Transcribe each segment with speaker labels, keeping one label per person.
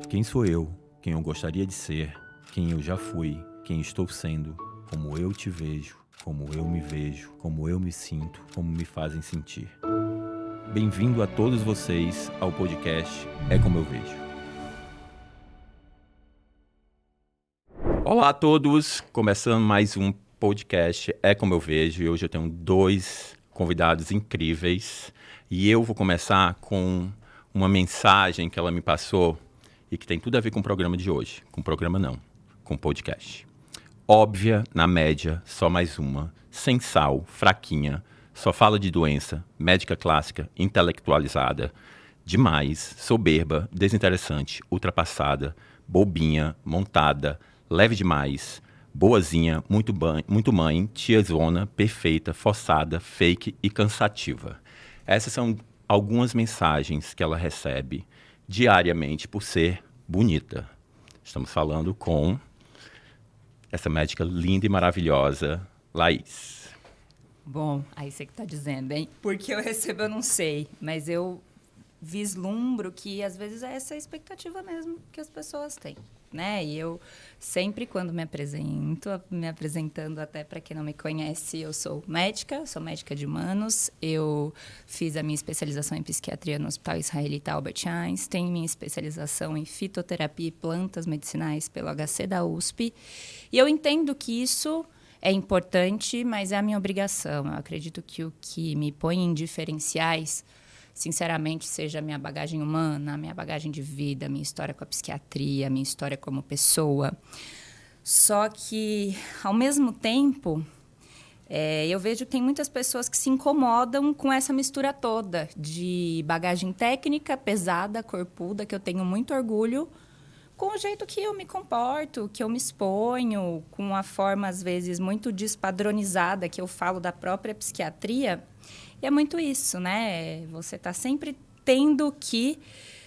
Speaker 1: Quem sou eu? Quem eu gostaria de ser? Quem eu já fui? Quem estou sendo? Como eu te vejo? Como eu me vejo? Como eu me sinto? Como me fazem sentir? Bem-vindo a todos vocês ao podcast É Como Eu Vejo. Olá a todos, começando mais um podcast É Como Eu Vejo. E hoje eu tenho dois convidados incríveis. E eu vou começar com uma mensagem que ela me passou e que tem tudo a ver com o programa de hoje. Com o programa não, com o podcast. Óbvia, na média, só mais uma. Sem sal, fraquinha, só fala de doença, médica clássica, intelectualizada, demais, soberba, desinteressante, ultrapassada, bobinha, montada, leve demais, boazinha, muito mãe, tiazona, perfeita, forçada, fake e cansativa. Essas são algumas mensagens que ela recebe diariamente por ser bonita. Estamos falando com essa médica linda e maravilhosa, Laís.
Speaker 2: Bom, aí você que tá dizendo, hein? Porque eu recebo, eu não sei. Mas eu vislumbro que, às vezes, é essa a expectativa mesmo que as pessoas têm, né? E eu sempre, quando me apresentando até para quem não me conhece, eu sou médica de humanos. Eu fiz a minha especialização em psiquiatria no Hospital Israelita Albert Einstein, minha especialização em fitoterapia e plantas medicinais pelo HC da USP. E eu entendo que isso é importante, mas é a minha obrigação. Eu acredito que o que me põe em diferenciais, sinceramente, seja a minha bagagem humana, a minha bagagem de vida, a minha história com a psiquiatria, a minha história como pessoa. Só que, ao mesmo tempo, eu vejo que tem muitas pessoas que se incomodam com essa mistura toda de bagagem técnica, pesada, corpuda, que eu tenho muito orgulho, com o jeito que eu me comporto, que eu me exponho, com a forma, às vezes, muito despadronizada que eu falo da própria psiquiatria. E é muito isso, né? Você está sempre tendo que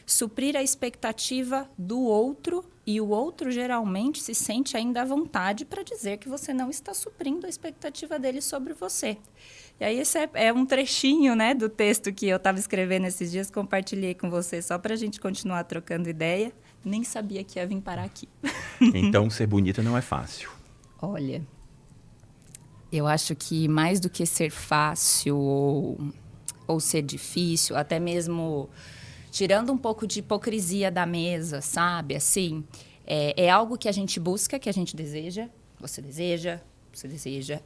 Speaker 2: suprir a expectativa do outro e o outro geralmente se sente ainda à vontade para dizer que você não está suprindo a expectativa dele sobre você. E aí esse é um trechinho, né, do texto que eu estava escrevendo esses dias, compartilhei com você só para a gente continuar trocando ideia. Nem sabia que ia vir parar aqui.
Speaker 1: Então, ser bonita não é fácil.
Speaker 2: Olha, eu acho que mais do que ser fácil ou ser difícil, até mesmo tirando um pouco de hipocrisia da mesa, sabe? Assim, é algo que a gente busca, que a gente deseja. Você deseja,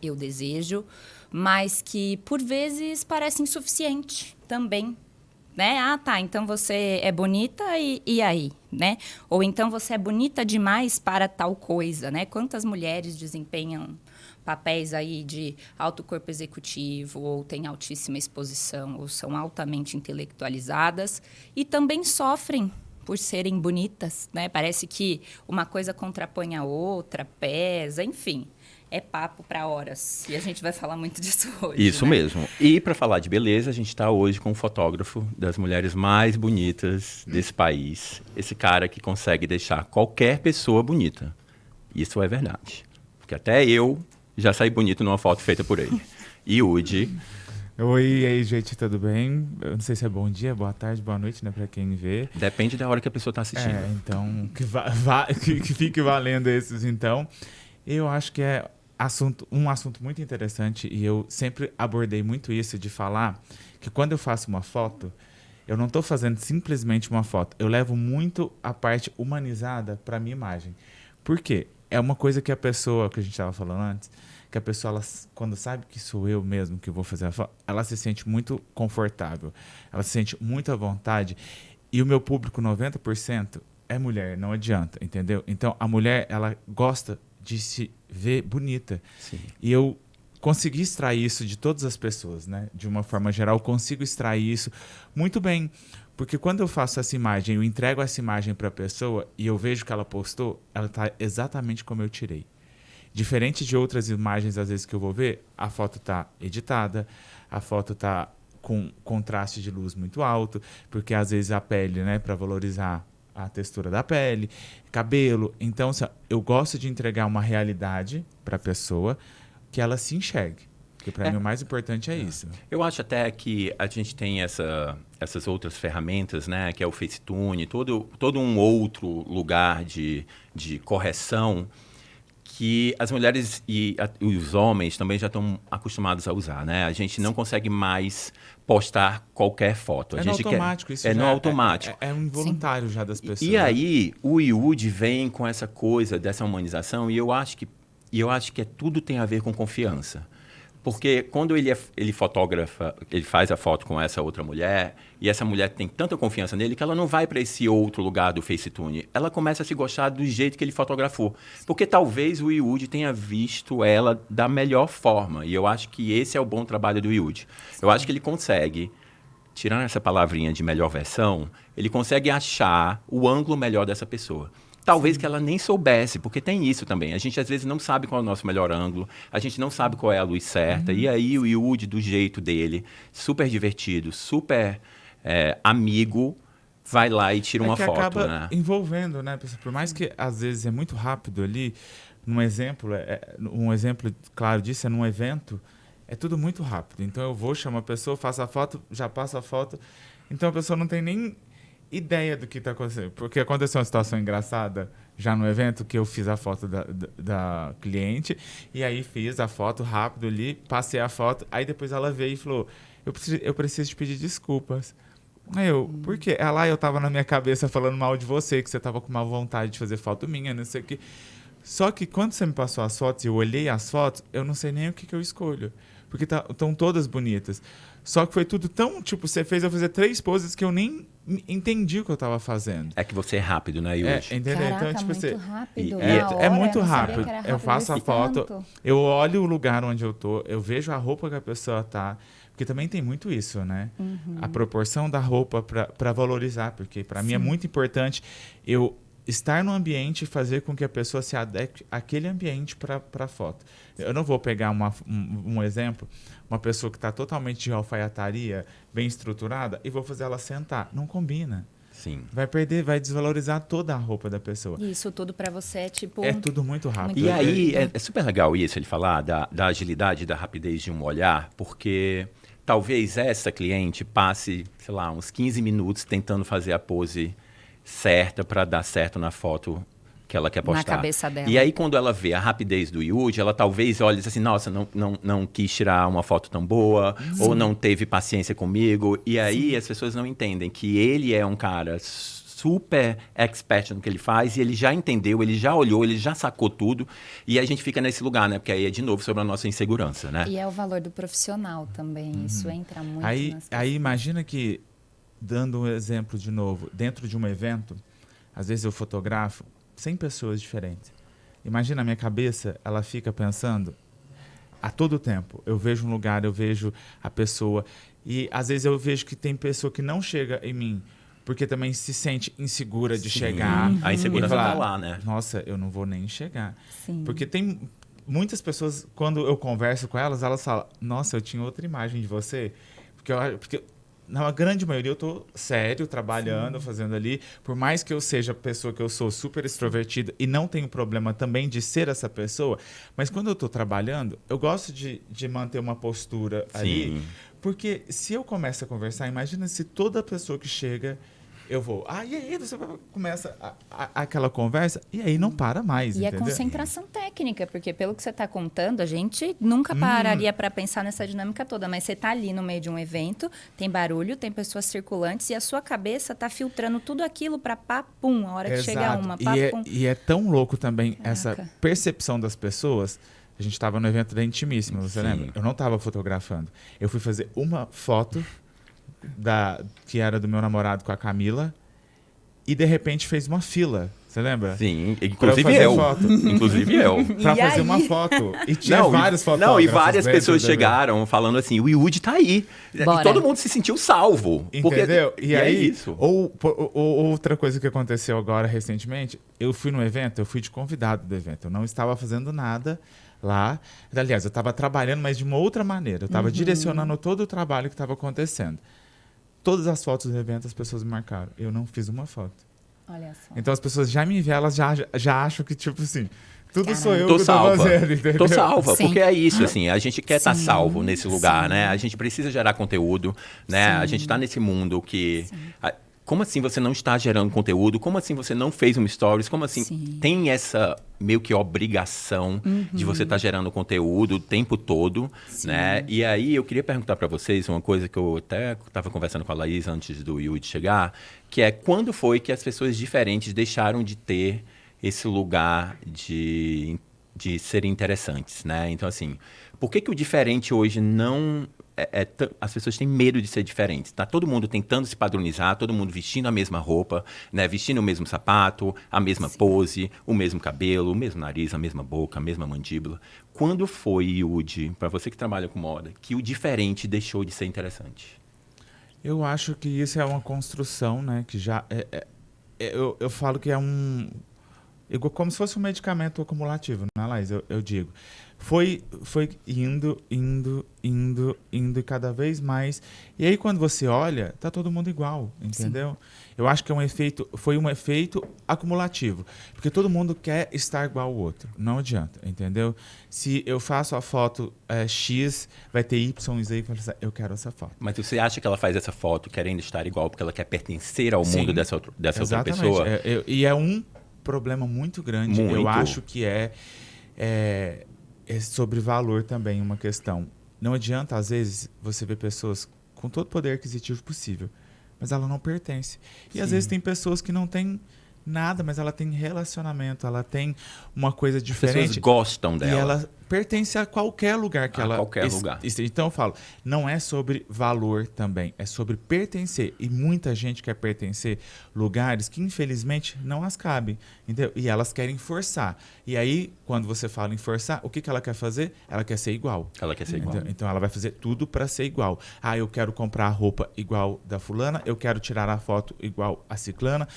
Speaker 2: eu desejo. Mas que, por vezes, parece insuficiente também. Né? Ah, tá, então você é bonita e aí, né? Ou então você é bonita demais para tal coisa, né? Quantas mulheres desempenham papéis aí de alto corpo executivo, ou têm altíssima exposição, ou são altamente intelectualizadas e também sofrem por serem bonitas, né? Parece que uma coisa contrapõe a outra, pesa, enfim. É papo para horas. E a gente vai falar muito disso hoje.
Speaker 1: Isso,
Speaker 2: né?
Speaker 1: mesmo. E para falar de beleza, a gente está hoje com um fotógrafo das mulheres mais bonitas desse país. Esse cara que consegue deixar qualquer pessoa bonita. Isso é verdade. Porque até eu já saí bonito numa foto feita por ele. Yudi.
Speaker 3: Oi, e aí, gente, tudo bem? Eu não sei se é bom dia, boa tarde, boa noite, né, pra quem vê.
Speaker 1: Depende da hora que a pessoa está assistindo.
Speaker 3: Então, que fique valendo esses, então. Eu acho que é um assunto muito interessante, e eu sempre abordei muito isso de falar que quando eu faço uma foto, eu não estou fazendo simplesmente uma foto, eu levo muito a parte humanizada para minha imagem. Por quê? É uma coisa que a pessoa, que a gente estava falando antes, que a pessoa, ela, quando sabe que sou eu mesmo que vou fazer a foto, ela se sente muito confortável, ela se sente muito à vontade, e o meu público, 90%, é mulher, não adianta, entendeu? Então, a mulher, ela gosta de se ver bonita.
Speaker 1: Sim.
Speaker 3: E eu consegui extrair isso de todas as pessoas, né? De uma forma geral, eu consigo extrair isso muito bem. Porque quando eu faço essa imagem, eu entrego essa imagem para a pessoa e eu vejo que ela postou, ela está exatamente como eu tirei. Diferente de outras imagens, às vezes, que eu vou ver, a foto está editada, a foto está com contraste de luz muito alto, porque às vezes a pele, né, para valorizar a textura da pele, cabelo. Então, eu gosto de entregar uma realidade para a pessoa que ela se enxergue. Porque para mim o mais importante é isso.
Speaker 1: Eu acho até que a gente tem essas outras ferramentas, né? Que é o Facetune, todo um outro lugar de correção que as mulheres e os homens também já estão acostumados a usar, né? A gente não consegue mais postar qualquer foto.
Speaker 3: É no automático, isso
Speaker 1: é
Speaker 3: já
Speaker 1: no automático.
Speaker 3: É um involuntário já das pessoas.
Speaker 1: E aí, o IUD vem com essa coisa dessa humanização e eu acho que tudo tem a ver com confiança. Porque quando ele fotografa, ele faz a foto com essa outra mulher, e essa mulher tem tanta confiança nele que ela não vai para esse outro lugar do Facetune. Ela começa a se gostar do jeito que ele fotografou. Porque talvez o IUD tenha visto ela da melhor forma. E eu acho que esse é o bom trabalho do IUD. Eu acho que ele consegue, tirando essa palavrinha de melhor versão, ele consegue achar o ângulo melhor dessa pessoa. Talvez que ela nem soubesse, porque tem isso também. A gente, às vezes, não sabe qual é o nosso melhor ângulo, a gente não sabe qual é a luz certa. E aí, o IUD, do jeito dele, super divertido, super amigo, vai lá e tira uma
Speaker 3: que
Speaker 1: foto.
Speaker 3: Acaba
Speaker 1: né?
Speaker 3: envolvendo, né? Por mais que, às vezes, é muito rápido ali, um exemplo claro disso é num evento, é tudo muito rápido. Então, eu vou, chamo a pessoa, faço a foto, já passo a foto. Então, a pessoa não tem nem ideia do que está acontecendo. Porque aconteceu uma situação engraçada já no evento, que eu fiz a foto da cliente, e aí fiz a foto rápido ali, passei a foto, aí depois ela veio e falou, eu preciso te pedir desculpas. Aí por quê? Eu tava na minha cabeça falando mal de você, que você tava com uma vontade de fazer foto minha, não sei o quê. Só que quando você me passou as fotos e eu olhei as fotos, eu não sei nem o que eu escolho. Porque estão todas bonitas. Só que foi tudo tão, você fez eu fazer 3 poses que eu nem entendi o que eu tava fazendo.
Speaker 1: É que você é rápido, né, Yuji?
Speaker 3: Entendeu?
Speaker 2: Caraca,
Speaker 3: Então,
Speaker 2: muito rápido.
Speaker 3: É muito rápido. Eu faço a foto,
Speaker 2: tanto.
Speaker 3: eu olho o lugar onde eu tô, eu vejo a roupa que a pessoa tá. Porque também tem muito isso, né? A proporção da roupa para valorizar. Porque para mim é muito importante eu estar no ambiente e fazer com que a pessoa se adeque àquele ambiente para a foto. Eu não vou pegar um exemplo, uma pessoa que está totalmente de alfaiataria, bem estruturada, e vou fazer ela sentar. Não combina.
Speaker 1: Sim.
Speaker 3: Vai desvalorizar toda a roupa da pessoa.
Speaker 2: Isso tudo para você é tipo...
Speaker 3: É tudo muito rápido.
Speaker 1: E aí, é super legal isso, ele falar da agilidade e da rapidez de um olhar, porque talvez essa cliente passe, sei lá, uns 15 minutos tentando fazer a pose certa para dar certo na foto que ela quer postar.
Speaker 2: Na cabeça dela.
Speaker 1: E aí, quando ela vê a rapidez do IUD, ela talvez olhe assim, nossa, não quis tirar uma foto tão boa, ou não teve paciência comigo. E aí, as pessoas não entendem que ele é um cara super expert no que ele faz, e ele já entendeu, ele já olhou, ele já sacou tudo, e a gente fica nesse lugar, né? Porque aí é, de novo, sobre a nossa insegurança, né?
Speaker 2: E é o valor do profissional também, isso entra muito
Speaker 3: Aí imagina que, dando um exemplo de novo, dentro de um evento, às vezes eu fotografo 100 pessoas diferentes. Imagina a minha cabeça, ela fica pensando a todo tempo. Eu vejo um lugar, eu vejo a pessoa, e às vezes eu vejo que tem pessoa que não chega em mim, porque também se sente insegura de chegar.
Speaker 1: A insegurança tá lá, né?
Speaker 3: Nossa, eu não vou nem chegar.
Speaker 2: Sim.
Speaker 3: Porque tem muitas pessoas, quando eu converso com elas falam, nossa, eu tinha outra imagem de você. Porque na grande maioria eu tô sério, trabalhando, fazendo ali. Por mais que eu seja a pessoa que eu sou, super extrovertida, e não tenho problema também de ser essa pessoa, mas quando eu tô trabalhando, eu gosto de manter uma postura ali. Porque se eu começo a conversar, imagina se toda pessoa que chega, eu vou... e aí? Você começa aquela conversa, e aí não para mais,
Speaker 2: E
Speaker 3: entendeu?
Speaker 2: é concentração técnica, porque pelo que você está contando, a gente nunca pararia para pensar nessa dinâmica toda, mas você está ali no meio de um evento, tem barulho, tem pessoas circulantes, e a sua cabeça está filtrando tudo aquilo para pum, a hora que chega uma, pum.
Speaker 3: E é tão louco também essa
Speaker 2: Caraca.
Speaker 3: percepção das pessoas. A gente estava no evento da Intimíssima, você lembra? Eu não estava fotografando. Eu fui fazer uma foto que era do meu namorado com a Camila, e de repente fez uma fila. Você lembra?
Speaker 1: Sim, inclusive eu.
Speaker 3: Inclusive eu. Pra fazer uma foto. E tinha vários fotógrafos.
Speaker 1: E várias pessoas chegaram falando assim, o IUD tá aí.
Speaker 2: Bora.
Speaker 1: E todo mundo se sentiu salvo.
Speaker 3: Entendeu?
Speaker 1: E aí, é isso.
Speaker 3: Ou outra coisa que aconteceu agora recentemente, eu fui no evento, eu fui de convidado do evento. Eu não estava fazendo nada lá. Aliás, eu estava trabalhando, mas de uma outra maneira. Eu estava direcionando todo o trabalho que estava acontecendo. Todas as fotos do evento as pessoas me marcaram. Eu não fiz uma foto.
Speaker 2: Olha só.
Speaker 3: Então as pessoas já me veem, elas já acham que, tipo assim, tudo
Speaker 2: Caramba.
Speaker 3: sou eu
Speaker 1: Tô
Speaker 3: que tô
Speaker 1: salva.
Speaker 3: fazendo, entendeu?
Speaker 1: Tô salva,
Speaker 2: Sim.
Speaker 1: porque é isso, assim, a gente quer estar
Speaker 2: Sim,
Speaker 1: salvo nesse lugar,
Speaker 2: sim.
Speaker 1: né? A gente precisa gerar conteúdo, né? A
Speaker 2: Sim.
Speaker 1: gente tá nesse mundo que... Como assim você não está gerando conteúdo? Como assim você não fez um stories? Como assim
Speaker 2: Sim.
Speaker 1: tem essa meio que obrigação de você estar gerando conteúdo o tempo todo, né? E aí eu queria perguntar para vocês uma coisa que eu até estava conversando com a Laís antes do Yudi chegar, que é quando foi que as pessoas diferentes deixaram de ter esse lugar de serem interessantes, né? Então, assim, por que o diferente hoje não... as pessoas têm medo de ser diferentes. Tá todo mundo tentando se padronizar, todo mundo vestindo a mesma roupa, né? Vestindo o mesmo sapato, a mesma pose, o mesmo cabelo, o mesmo nariz, a mesma boca, a mesma mandíbula. Quando foi, Yudi, para você que trabalha com moda, que o diferente deixou de ser interessante?
Speaker 3: Eu acho que isso é uma construção, né? Que já... eu falo que é como se fosse um medicamento acumulativo, né, Laís? Eu digo. Foi indo e cada vez mais. E aí, quando você olha, tá todo mundo igual, entendeu? Sim. Eu acho que foi um efeito acumulativo. Porque todo mundo quer estar igual ao outro. Não adianta, entendeu? Se eu faço a foto X, vai ter Y e Z, eu quero essa foto.
Speaker 1: Mas você acha que ela faz essa foto querendo estar igual porque ela quer pertencer ao mundo dessa outra pessoa?
Speaker 3: E é um problema muito grande.
Speaker 1: Muito.
Speaker 3: Eu acho que é sobre valor também uma questão. Não adianta, às vezes, você ver pessoas com todo o poder aquisitivo possível, mas ela não pertence. E às vezes tem pessoas que não têm nada, mas ela tem relacionamento, ela tem uma coisa diferente.
Speaker 1: As pessoas gostam dela.
Speaker 3: E ela pertence a qualquer lugar que ela...
Speaker 1: qualquer lugar.
Speaker 3: Então eu falo, não é sobre valor também, é sobre pertencer. E muita gente quer pertencer a lugares que, infelizmente, não as cabem. Entendeu? E elas querem forçar. E aí, quando você fala em forçar, o que ela quer fazer? Ela quer ser igual.
Speaker 1: Ela quer ser igual.
Speaker 3: Então ela vai fazer tudo para ser igual. Ah, eu quero comprar a roupa igual da fulana, eu quero tirar a foto igual a ciclana.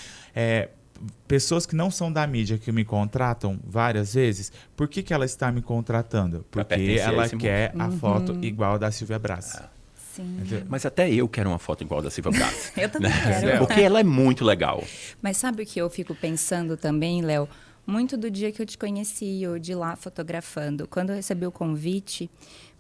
Speaker 3: Pessoas que não são da mídia que me contratam várias vezes, por que ela está me contratando? Porque ela quer a foto igual da Silvia Braz.
Speaker 2: Sim.
Speaker 1: Mas até eu quero uma foto igual da Silvia Braz.
Speaker 2: Eu também quero.
Speaker 1: Porque ela é muito legal.
Speaker 2: Mas sabe o que eu fico pensando também, Léo? Muito do dia que eu te conheci, eu de lá fotografando. Quando eu recebi o convite,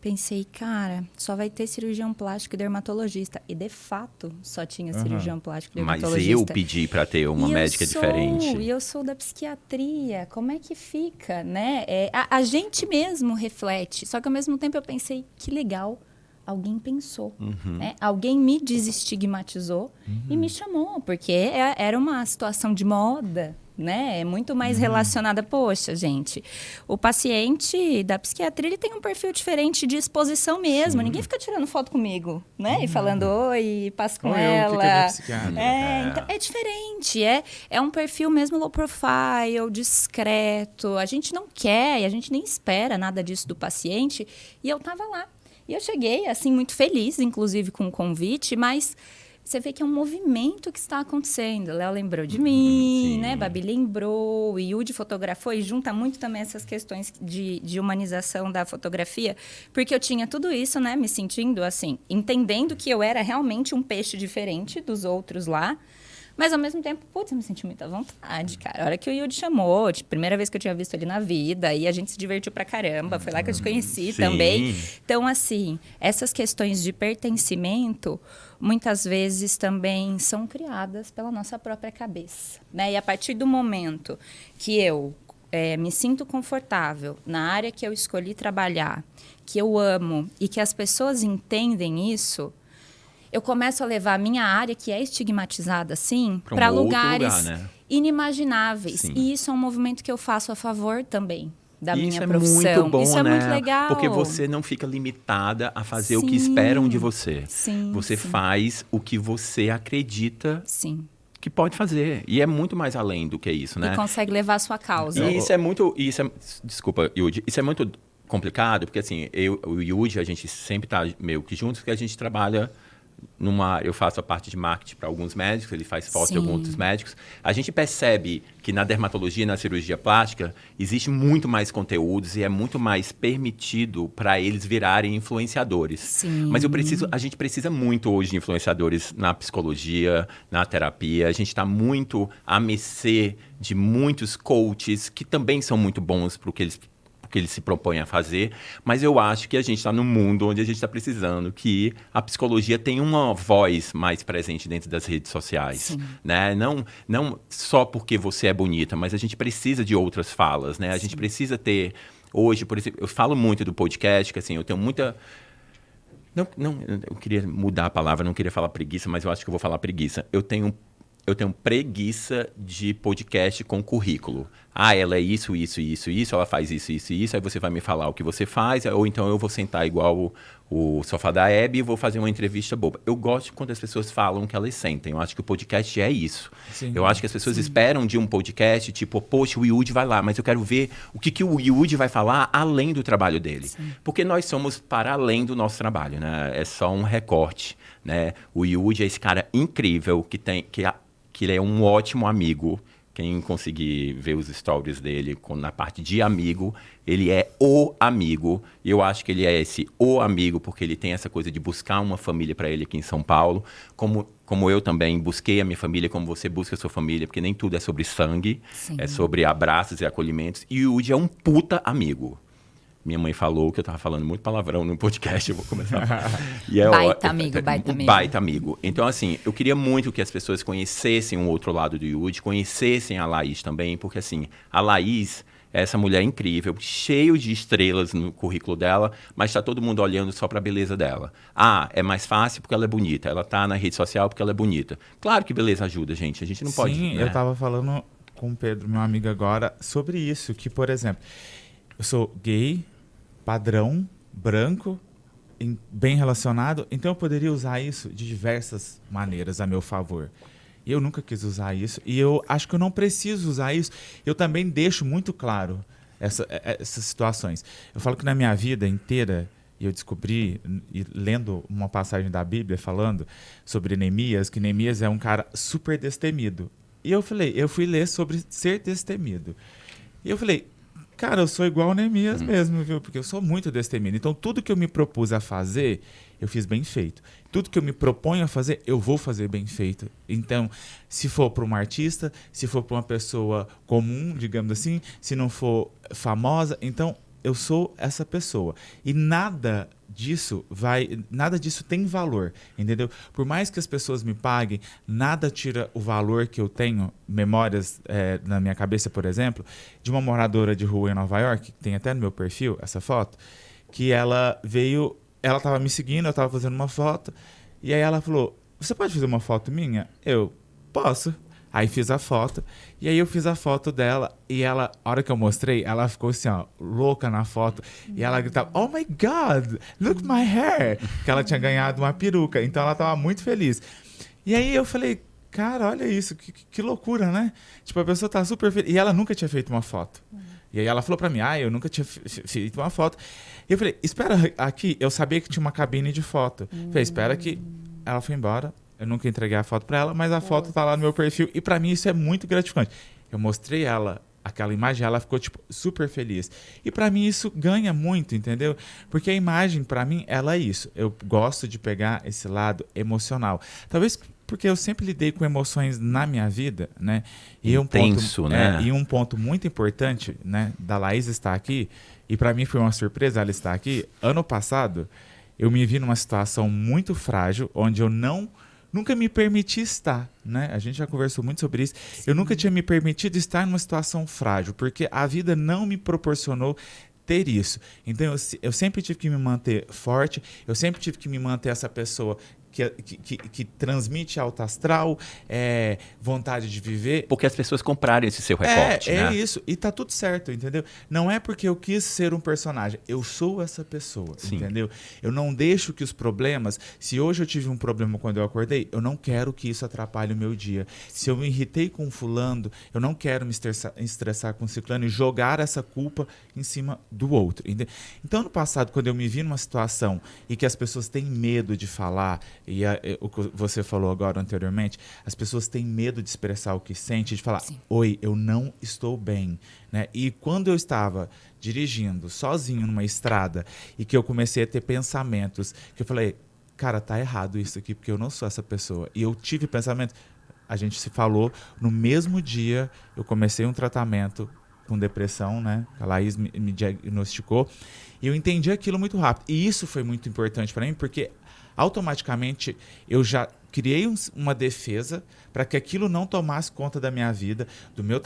Speaker 2: pensei, cara, só vai ter cirurgião plástico e dermatologista. E, de fato, só tinha cirurgião plástico e dermatologista.
Speaker 1: Mas eu pedi para ter uma médica diferente.
Speaker 2: E eu sou da psiquiatria. Como é que fica, né? A gente mesmo reflete. Só que, ao mesmo tempo, eu pensei, que legal. Alguém pensou, né? Alguém me desestigmatizou e me chamou. Porque era uma situação de moda, né? É muito mais relacionada. Poxa, gente, o paciente da psiquiatria ele tem um perfil diferente de exposição mesmo. Sim. Ninguém fica tirando foto comigo, né? E falando, oi, passo com ela. Então, é diferente. É um perfil mesmo low profile, discreto. A gente não quer e a gente nem espera nada disso do paciente. E eu tava lá. E eu cheguei, assim, muito feliz, inclusive, com o convite, mas você vê que é um movimento que está acontecendo. Léo lembrou de mim, né? Babi lembrou, o Yudi fotografou e junta muito também essas questões de humanização da fotografia, porque eu tinha tudo isso, né? Me sentindo assim, entendendo que eu era realmente um peixe diferente dos outros lá, mas, ao mesmo tempo, putz, eu me senti muito à vontade, cara. A hora que o Yudi chamou, primeira vez que eu tinha visto ele na vida, e a gente se divertiu pra caramba, foi lá que eu te conheci também. Então, assim, essas questões de pertencimento, muitas vezes também são criadas pela nossa própria cabeça, né? E a partir do momento que eu me sinto confortável na área que eu escolhi trabalhar, que eu amo, e que as pessoas entendem isso, eu começo a levar a minha área, que é estigmatizada, assim, para lugares inimagináveis. Sim. E isso é um movimento que eu faço a favor também da minha profissão.
Speaker 1: Isso é muito bom,
Speaker 2: isso é
Speaker 1: né?
Speaker 2: muito legal.
Speaker 1: Porque você não fica limitada a fazer o que esperam de você. Você faz o que você acredita que pode fazer. E é muito mais além do que isso, né?
Speaker 2: E consegue levar a sua causa.
Speaker 1: E isso é muito... Desculpa, Yudi. Isso é muito complicado, porque assim, o Yudi, a gente sempre tá meio que juntos, porque a gente trabalha eu faço a parte de marketing para alguns médicos, ele faz foto de
Speaker 2: Sim.
Speaker 1: alguns outros médicos. A gente percebe que na dermatologia e na cirurgia plástica existe muito mais conteúdos e é muito mais permitido para eles virarem influenciadores.
Speaker 2: Sim.
Speaker 1: Mas a gente precisa muito hoje de influenciadores na psicologia, na terapia. A gente está muito à mercê de muitos coaches que também são muito bons para o que eles se propõem a fazer, mas eu acho que a gente está num mundo onde a gente está precisando que a psicologia tenha uma voz mais presente dentro das redes sociais, né? Não só porque você é bonita, mas a gente precisa de outras falas, né? A gente precisa ter, hoje, por exemplo, eu falo muito do podcast, que assim, eu tenho muita... Não, eu queria mudar a palavra, não queria falar preguiça, mas eu acho que eu vou falar preguiça. Eu tenho preguiça de podcast com currículo. Ela é isso, ela faz isso, aí você vai me falar o que você faz, ou então eu vou sentar igual o sofá da Hebe e vou fazer uma entrevista boba. Eu gosto quando as pessoas falam o que elas sentem. Eu acho que o podcast é isso.
Speaker 3: Sim.
Speaker 1: Eu acho que as pessoas esperam de um podcast, tipo, poxa, o Yudi vai lá, mas eu quero ver o que o Yudi vai falar além do trabalho dele.
Speaker 2: Sim.
Speaker 1: Porque nós somos para além do nosso trabalho, né? É só um recorte, né? O Yudi é esse cara incrível que ele é um ótimo amigo. Quem conseguir ver os stories dele na parte de amigo, ele é o amigo. E eu acho que ele é o amigo porque ele tem essa coisa de buscar uma família para ele aqui em São Paulo. Como eu também busquei a minha família, como você busca a sua família, porque nem tudo é sobre sangue.
Speaker 2: Sim.
Speaker 1: É sobre abraços e acolhimentos. E o Yudi é um puta amigo. Minha mãe falou que eu estava falando muito palavrão no podcast, eu vou começar.
Speaker 2: Baita amigo.
Speaker 1: Então, assim, eu queria muito que as pessoas conhecessem o outro lado do Yudi, conhecessem a Laís também, porque, assim, a Laís é essa mulher incrível, cheio de estrelas no currículo dela, mas está todo mundo olhando só para a beleza dela. É mais fácil porque ela é bonita, ela está na rede social porque ela é bonita. Claro que beleza ajuda, gente, a gente não pode...
Speaker 3: Sim,
Speaker 1: né?
Speaker 3: eu estava falando com o Pedro, meu amigo agora, sobre isso, que, por exemplo, eu sou gay, padrão, branco, bem relacionado, então eu poderia usar isso de diversas maneiras a meu favor. Eu nunca quis usar isso e eu acho que eu não preciso usar isso. Eu também deixo muito claro essas situações. Eu falo que na minha vida inteira, eu descobri, e lendo uma passagem da Bíblia falando sobre Neemias, que Neemias é um cara super destemido. E eu fui ler sobre ser destemido. E eu falei, cara, eu sou igual o Neemias mesmo, viu? Porque eu sou muito destemido. Então, tudo que eu me propus a fazer, eu fiz bem feito. Tudo que eu me proponho a fazer, eu vou fazer bem feito. Então, se for para um artista, se for para uma pessoa comum, digamos assim, se não for famosa, então eu sou essa pessoa. E nada disso tem valor, entendeu? Por mais que as pessoas me paguem, nada tira o valor que eu tenho, memórias na minha cabeça, por exemplo, de uma moradora de rua em Nova York, que tem até no meu perfil essa foto, que ela estava me seguindo, eu estava fazendo uma foto, e aí ela falou, você pode fazer uma foto minha? Eu, posso. Aí fiz a foto, e aí eu fiz a foto dela, e ela, a hora que eu mostrei, ela ficou assim, ó, louca na foto, e ela gritava, oh my God, look my hair, que ela tinha ganhado uma peruca, então ela tava muito feliz. E aí eu falei, cara, olha isso, que loucura, né? Tipo, a pessoa tá super feliz, e ela nunca tinha feito uma foto. E aí ela falou pra mim, eu nunca tinha feito uma foto. E eu falei, espera aqui, eu sabia que tinha uma cabine de foto. Falei, espera aqui. Ela foi embora. Eu nunca entreguei a foto pra ela, mas a foto tá lá no meu perfil. E pra mim isso é muito gratificante. Eu mostrei aquela imagem, ela ficou, tipo, super feliz. E pra mim isso ganha muito, entendeu? Porque a imagem, pra mim, ela é isso. Eu gosto de pegar esse lado emocional. Talvez porque eu sempre lidei com emoções na minha vida, né? E
Speaker 1: né?
Speaker 3: E um ponto muito importante, né, da Laís estar aqui, e pra mim foi uma surpresa ela estar aqui. Ano passado, eu me vi numa situação muito frágil, onde eu nunca me permiti estar, né? A gente já conversou muito sobre isso. Sim. Eu nunca tinha me permitido estar numa situação frágil, porque a vida não me proporcionou ter isso. Então, eu sempre tive que me manter forte, eu sempre tive que me manter essa pessoa que transmite alto astral, vontade de viver.
Speaker 1: Porque as pessoas compraram esse seu recorte, né?
Speaker 3: É isso. E tá tudo certo, entendeu? Não é porque eu quis ser um personagem. Eu sou essa pessoa, Sim. entendeu? Eu não deixo que os problemas... Se hoje eu tive um problema quando eu acordei, eu não quero que isso atrapalhe o meu dia. Se eu me irritei com um fulano, eu não quero me estressar com um ciclano e jogar essa culpa em cima do outro. Entendeu? Então, no passado, quando eu me vi numa situação e que as pessoas têm medo de falar, E o que você falou agora anteriormente, as pessoas têm medo de expressar o que sente, de falar,
Speaker 2: Sim.
Speaker 3: oi, eu não estou bem. Né? E quando eu estava dirigindo sozinho numa estrada e que eu comecei a ter pensamentos, que eu falei, cara, tá errado isso aqui, porque eu não sou essa pessoa. E eu tive pensamento, a gente se falou, no mesmo dia eu comecei um tratamento com depressão, né? A Laís me diagnosticou. E eu entendi aquilo muito rápido. E isso foi muito importante para mim, porque automaticamente eu já criei uma defesa para que aquilo não tomasse conta da minha vida, do meu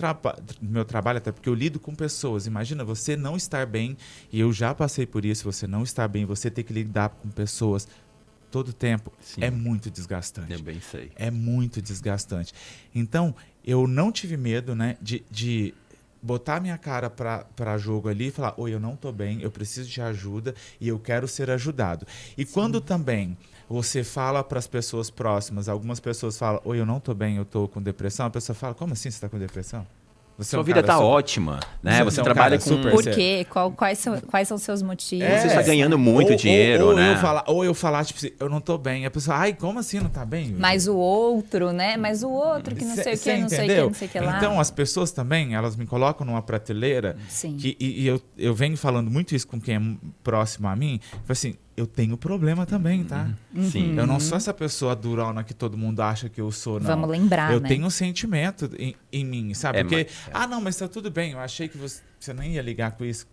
Speaker 3: trabalho, até porque eu lido com pessoas. Imagina você não estar bem, e eu já passei por isso, você não estar bem, você ter que lidar com pessoas todo o tempo.
Speaker 1: Sim.
Speaker 3: É muito desgastante.
Speaker 1: Eu bem sei.
Speaker 3: É muito desgastante. Então, eu não tive medo, né, de botar minha cara para jogo ali e falar, oi, eu não tô bem, eu preciso de ajuda e eu quero ser ajudado. E quando também você fala para as pessoas próximas, algumas pessoas falam, oi, eu não tô bem, eu tô com depressão, a pessoa fala, como assim você tá com depressão? Você
Speaker 1: Sua vida tá ótima, né? Você trabalha com...
Speaker 2: Por quê? Quais são os seus motivos?
Speaker 1: Você está ganhando muito dinheiro,
Speaker 3: ou
Speaker 1: né?
Speaker 3: Eu falar, tipo, eu não tô bem. A pessoa, ai, como assim não tá bem?
Speaker 2: Mas o outro, né? Mas o outro que não sei o que, não sei o que, não sei o que lá.
Speaker 3: Então, as pessoas também, elas me colocam numa prateleira.
Speaker 2: Sim.
Speaker 3: E eu venho falando muito isso com quem é próximo a mim. Assim, eu tenho problema também, tá?
Speaker 1: Sim.
Speaker 3: Eu não sou essa pessoa durona que todo mundo acha que eu sou, não.
Speaker 2: Vamos lembrar,
Speaker 3: eu
Speaker 2: né?
Speaker 3: tenho um sentimento em mim, sabe? Porque,
Speaker 1: mas...
Speaker 3: não, mas tá tudo bem. Eu achei que você nem ia ligar com isso.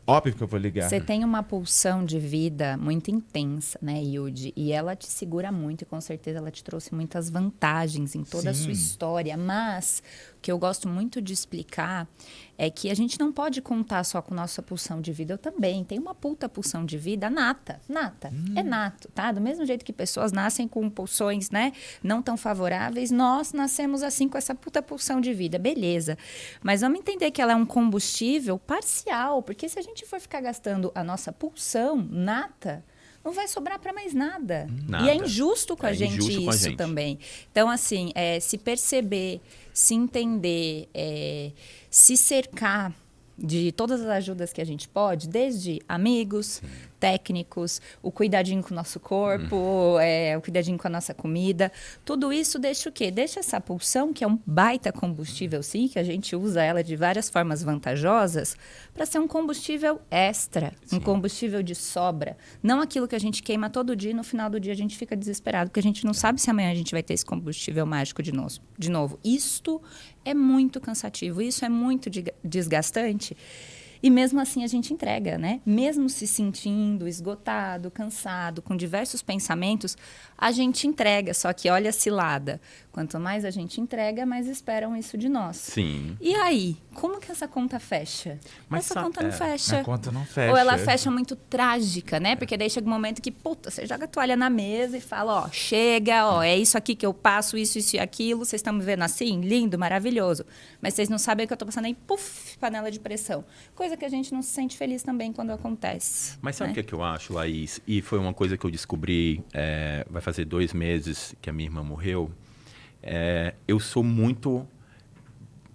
Speaker 3: Óbvio que eu vou ligar.
Speaker 2: Você tem uma pulsão de vida muito intensa, né, Yudi? E ela te segura muito e com certeza ela te trouxe muitas vantagens em toda a sua história. Mas o que eu gosto muito de explicar é que a gente não pode contar só com nossa pulsão de vida. Eu também tenho uma puta pulsão de vida nata. É nato, tá? Do mesmo jeito que pessoas nascem com pulsões, né, não tão favoráveis, nós nascemos assim com essa puta pulsão de vida. Beleza. Mas vamos entender que ela é um combustível parcial, porque se a gente for ficar gastando a nossa pulsão nata, não vai sobrar para mais nada. E é injusto com a gente isso também. Então, assim, se perceber, se entender, se cercar de todas as ajudas que a gente pode, desde amigos, técnicos, o cuidadinho com o nosso corpo, o cuidadinho com a nossa comida. Tudo isso deixa o quê? Deixa essa pulsão, que é um baita combustível, sim, que a gente usa ela de várias formas vantajosas, para ser um combustível extra, um combustível de sobra. Não aquilo que a gente queima todo dia e no final do dia a gente fica desesperado, porque a gente não sabe se amanhã a gente vai ter esse combustível mágico de novo. Isto é muito cansativo, isso é muito desgastante. E mesmo assim a gente entrega, né? Mesmo se sentindo esgotado, cansado, com diversos pensamentos, a gente entrega. Só que olha a cilada. Quanto mais a gente entrega, mais esperam isso de nós.
Speaker 1: Sim.
Speaker 2: E aí, como que essa conta fecha?
Speaker 3: Mas
Speaker 2: essa conta não fecha.
Speaker 3: A conta não fecha.
Speaker 2: Ou ela fecha muito trágica, né? Porque daí chega um momento que, puta, você joga a toalha na mesa e fala, ó, chega, ó, é isso aqui que eu passo, isso e aquilo. Vocês estão me vendo assim? Lindo, maravilhoso. Mas vocês não sabem o que eu tô passando aí, puf, panela de pressão. Coisa que a gente não se sente feliz também quando acontece.
Speaker 1: Mas sabe o que eu acho, Laís? E foi uma coisa que eu descobri, vai fazer 2 meses que a minha irmã morreu. Eu sou muito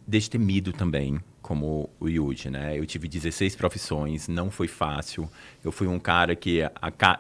Speaker 1: destemido também, como o Yudi, né? Eu tive 16 profissões, não foi fácil. Eu fui um cara que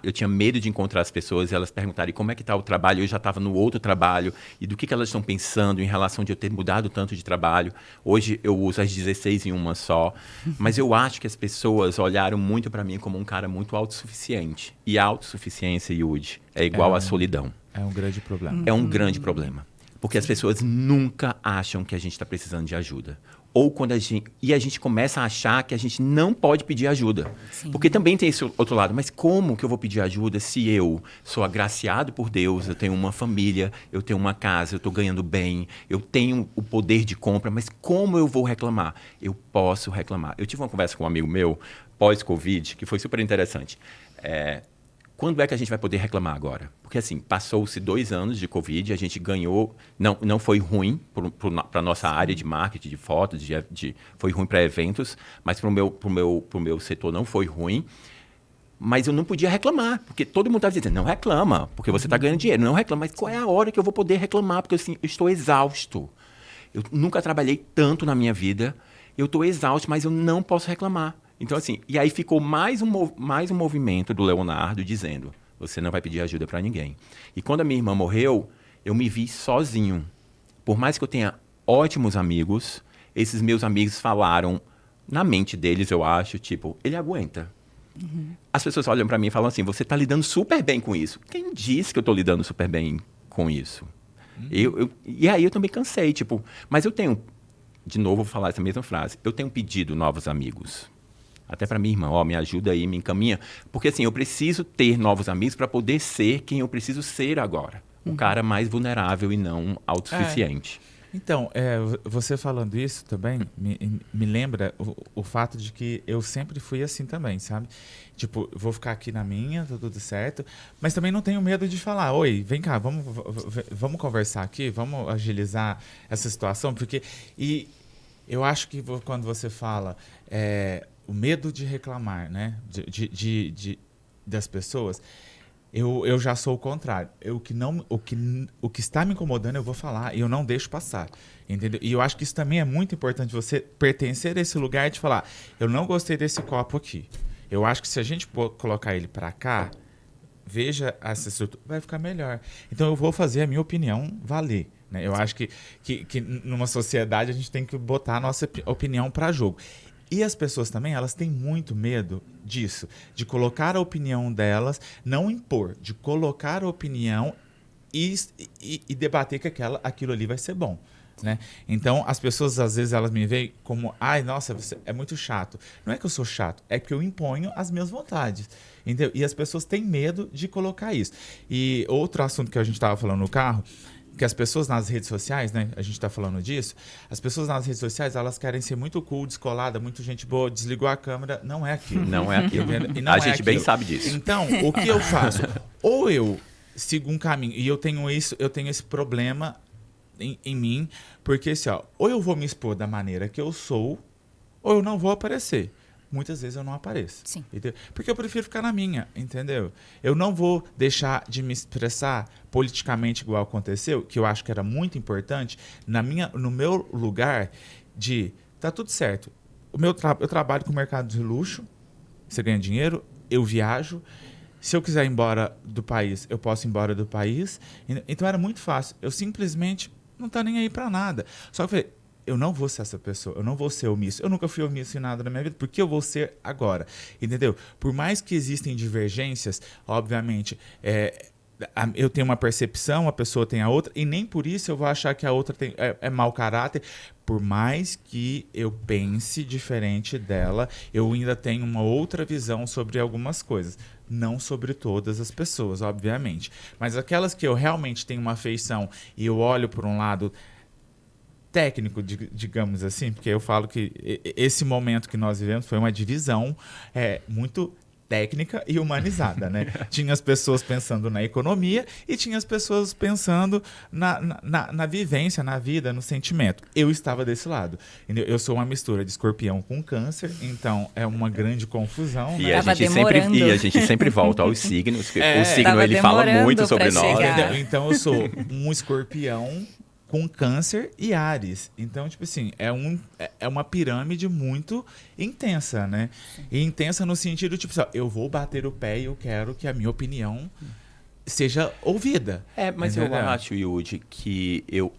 Speaker 1: eu tinha medo de encontrar as pessoas e elas perguntarem como é que está o trabalho. Eu já estava no outro trabalho e do que elas estão pensando em relação de eu ter mudado tanto de trabalho. Hoje eu uso as 16 em uma só. Mas eu acho que as pessoas olharam muito para mim como um cara muito autossuficiente. E a autossuficiência, Yudi, é igual à solidão.
Speaker 3: É um grande problema.
Speaker 1: É um grande problema. Porque as pessoas nunca acham que a gente está precisando de ajuda. Ou quando a gente começa a achar que a gente não pode pedir ajuda. Sim. Porque também tem esse outro lado. Mas como que eu vou pedir ajuda se eu sou agraciado por Deus, eu tenho uma família, eu tenho uma casa, eu estou ganhando bem, eu tenho o poder de compra, mas como eu vou reclamar? Eu posso reclamar. Eu tive uma conversa com um amigo meu, pós-Covid, que foi super interessante. Quando é que a gente vai poder reclamar agora? Porque, assim, passou-se 2 anos de Covid, a gente ganhou... Não foi ruim para a nossa área de marketing, de fotos, foi ruim para eventos, mas para o meu setor não foi ruim. Mas eu não podia reclamar, porque todo mundo estava dizendo, não reclama, porque você está ganhando dinheiro, não reclama. Mas qual é a hora que eu vou poder reclamar? Porque, assim, eu estou exausto. Eu nunca trabalhei tanto na minha vida, eu estou exausto, mas eu não posso reclamar. Então, assim, e aí ficou mais um movimento do Leonardo dizendo, Você não vai pedir ajuda para ninguém. E quando a minha irmã morreu, eu me vi sozinho. Por mais que eu tenha ótimos amigos, esses meus amigos falaram, na mente deles, eu acho, tipo, ele aguenta. As pessoas olham para mim e falam assim, você está lidando super bem com isso. Quem disse que eu estou lidando super bem com isso? E aí eu também cansei, tipo, mas eu tenho, de novo vou falar essa mesma frase, eu tenho pedido novos amigos. Até para minha irmã, me ajuda aí, me encaminha. Porque assim, eu preciso ter novos amigos para poder ser quem eu preciso ser agora. O cara mais vulnerável e não autossuficiente.
Speaker 3: Então, você falando isso também me lembra o fato de que eu sempre fui assim também, sabe? Tipo, vou ficar aqui na minha, tá tudo certo, mas também não tenho medo de falar, oi, vem cá, vamos conversar aqui, vamos agilizar essa situação, porque... E eu acho que quando você fala o medo de reclamar, né, das pessoas... Eu já sou o contrário. O que está me incomodando, eu vou falar e eu não deixo passar. Entendeu? E eu acho que isso também é muito importante, você pertencer a esse lugar de falar, eu não gostei desse copo aqui. Eu acho que se a gente colocar ele para cá, veja essa estrutura, vai ficar melhor. Então eu vou fazer a minha opinião valer. Né? Eu acho que numa sociedade a gente tem que botar a nossa opinião para jogo. E as pessoas também, elas têm muito medo disso, de colocar a opinião delas, não impor, de colocar a opinião e debater que aquilo ali vai ser bom. Né? Então, as pessoas, às vezes, elas me veem como, ai, nossa, você é muito chato. Não é que eu sou chato, é que eu imponho as minhas vontades. Entendeu? E as pessoas têm medo de colocar isso. E outro assunto que a gente estava falando no carro, que as pessoas nas redes sociais, né, a gente está falando disso, as pessoas nas redes sociais, elas querem ser muito cool, descolada, muito gente boa, desligou a câmera, não é aquilo.
Speaker 1: Não é aquilo.
Speaker 3: Não
Speaker 1: a
Speaker 3: é
Speaker 1: gente
Speaker 3: aquilo.
Speaker 1: bem sabe disso.
Speaker 3: Então, o que eu faço? Ou eu sigo um caminho, e eu tenho esse problema em mim, porque assim, ou eu vou me expor da maneira que eu sou, ou eu não vou aparecer. Muitas vezes eu não apareço.
Speaker 2: Sim.
Speaker 3: Entendeu? Porque eu prefiro ficar na minha, entendeu? Eu não vou deixar de me expressar politicamente igual aconteceu, que eu acho que era muito importante, no meu lugar de... Tá tudo certo. Eu trabalho com o mercado de luxo, você ganha dinheiro, eu viajo. Se eu quiser ir embora do país, eu posso ir embora do país. Então era muito fácil. Eu simplesmente não tá nem aí para nada. Só que eu falei, eu não vou ser essa pessoa, eu não vou ser omisso. Eu nunca fui omisso em nada na minha vida, porque eu vou ser agora, entendeu? Por mais que existem divergências, obviamente, eu tenho uma percepção, a pessoa tem a outra, e nem por isso eu vou achar que a outra é mau caráter. Por mais que eu pense diferente dela, eu ainda tenho uma outra visão sobre algumas coisas. Não sobre todas as pessoas, obviamente. Mas aquelas que eu realmente tenho uma afeição e eu olho por um lado técnico, digamos assim, porque eu falo que esse momento que nós vivemos foi uma divisão muito técnica e humanizada, né? Tinha as pessoas pensando na economia e tinha as pessoas pensando na vivência, na vida, no sentimento. Eu estava desse lado. Entendeu? Eu sou uma mistura de escorpião com câncer, então é uma grande confusão.
Speaker 1: E,
Speaker 3: né?
Speaker 1: a gente sempre volta aos signos, porque o signo ele fala muito sobre nós.
Speaker 2: chegar.
Speaker 3: Então eu sou um escorpião com câncer e Áries. Então, tipo assim, é uma pirâmide muito intensa, né? E intensa no sentido, tipo assim, eu vou bater o pé e eu quero que a minha opinião seja ouvida.
Speaker 1: Mas
Speaker 3: entendeu?
Speaker 1: eu acho, Yudi, que eu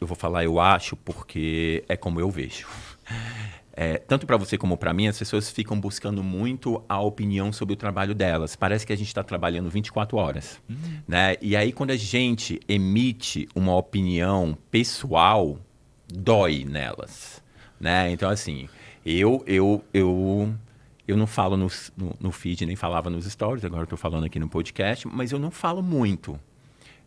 Speaker 1: vou falar eu acho porque é como eu vejo. Tanto para você como para mim, as pessoas ficam buscando muito a opinião sobre o trabalho delas. Parece que a gente está trabalhando 24 horas. Né? E aí, quando a gente emite uma opinião pessoal, dói nelas. Né? Então, assim, eu não falo no feed, nem falava nos stories, agora estou falando aqui no podcast, mas eu não falo muito.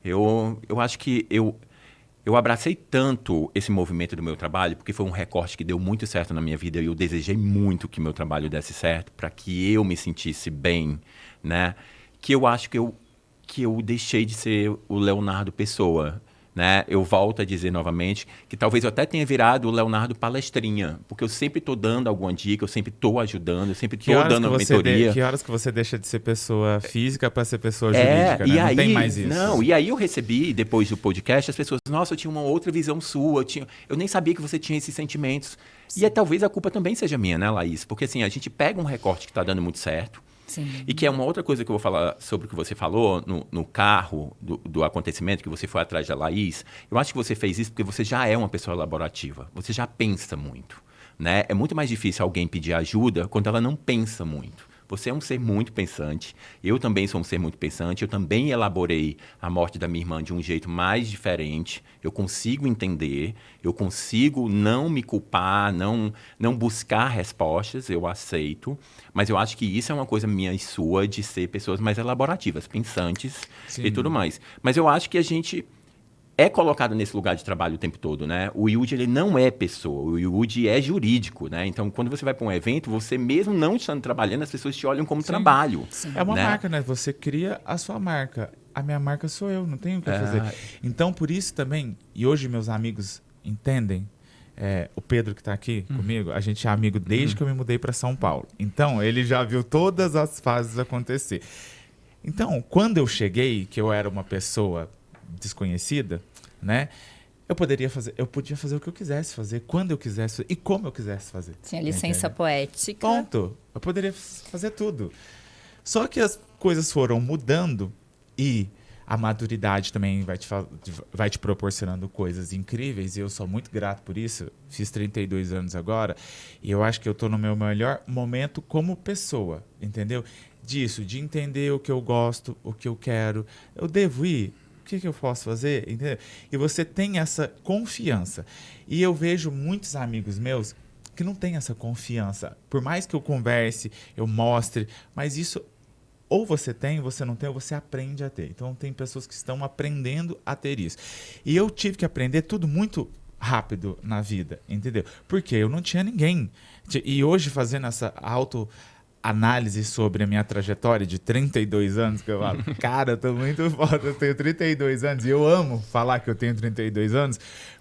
Speaker 1: Eu acho que eu abracei tanto esse movimento do meu trabalho, porque foi um recorte que deu muito certo na minha vida e eu desejei muito que meu trabalho desse certo, para que eu me sentisse bem, né? Que eu acho que eu deixei de ser o Leonardo Pessoa, né? Eu volto a dizer novamente que talvez eu até tenha virado o Leonardo Palestrinha, porque eu sempre estou dando alguma dica, eu sempre estou ajudando, eu sempre estou dando mentoria.
Speaker 3: Que horas que você deixa de ser pessoa física para ser pessoa jurídica, né? Não tem mais isso.
Speaker 1: Não, e aí eu recebi, depois do podcast, as pessoas, nossa, eu tinha uma outra visão sua, eu nem sabia que você tinha esses sentimentos. Sim. E talvez a culpa também seja minha, né, Laís? Porque assim, a gente pega um recorte que está dando muito certo,
Speaker 2: Sim.
Speaker 1: E que é uma outra coisa que eu vou falar sobre o que você falou no carro do acontecimento, que você foi atrás da Laís. Eu acho que você fez isso porque você já é uma pessoa elaborativa. Você já pensa muito, né? É muito mais difícil alguém pedir ajuda quando ela não pensa muito. Você é um ser muito pensante, eu também sou um ser muito pensante, eu também elaborei a morte da minha irmã de um jeito mais diferente, eu consigo entender, eu consigo não me culpar, não buscar respostas, eu aceito, mas eu acho que isso é uma coisa minha e sua de ser pessoas mais elaborativas, pensantes e tudo mais. Mas eu acho que a gente é colocado nesse lugar de trabalho o tempo todo, né? O IUD, ele não é pessoa, o IUD é jurídico, né? Então, quando você vai para um evento, você mesmo não estando trabalhando, as pessoas te olham como trabalho.
Speaker 2: Sim.
Speaker 3: É uma
Speaker 1: né?
Speaker 3: marca, né? Você cria a sua marca. A minha marca sou eu, não tenho o que fazer. Então, por isso também, e hoje meus amigos entendem, o Pedro que está aqui comigo, a gente é amigo desde que eu me mudei para São Paulo. Então, ele já viu todas as fases acontecer. Então, quando eu cheguei, que eu era uma pessoa desconhecida, né? Eu podia fazer o que eu quisesse fazer, quando eu quisesse e como eu quisesse fazer.
Speaker 2: Tinha licença
Speaker 3: Entende?
Speaker 2: poética.
Speaker 3: Ponto. Eu poderia fazer tudo. Só que as coisas foram mudando e a maturidade também vai te proporcionando coisas incríveis e eu sou muito grato por isso. Fiz 32 anos agora e eu acho que eu estou no meu melhor momento como pessoa, entendeu? Disso, de entender o que eu gosto, o que eu quero. Eu devo ir. O que eu posso fazer? Entendeu? E você tem essa confiança. E eu vejo muitos amigos meus que não têm essa confiança. Por mais que eu converse, eu mostre, mas isso ou você tem, você não tem, ou você aprende a ter. Então tem pessoas que estão aprendendo a ter isso. E eu tive que aprender tudo muito rápido na vida, entendeu? Porque eu não tinha ninguém. E hoje fazendo essa análise sobre a minha trajetória de 32 anos, que eu falo, cara, eu tô muito foda, eu tenho 32 anos e eu amo falar que eu tenho 32 anos,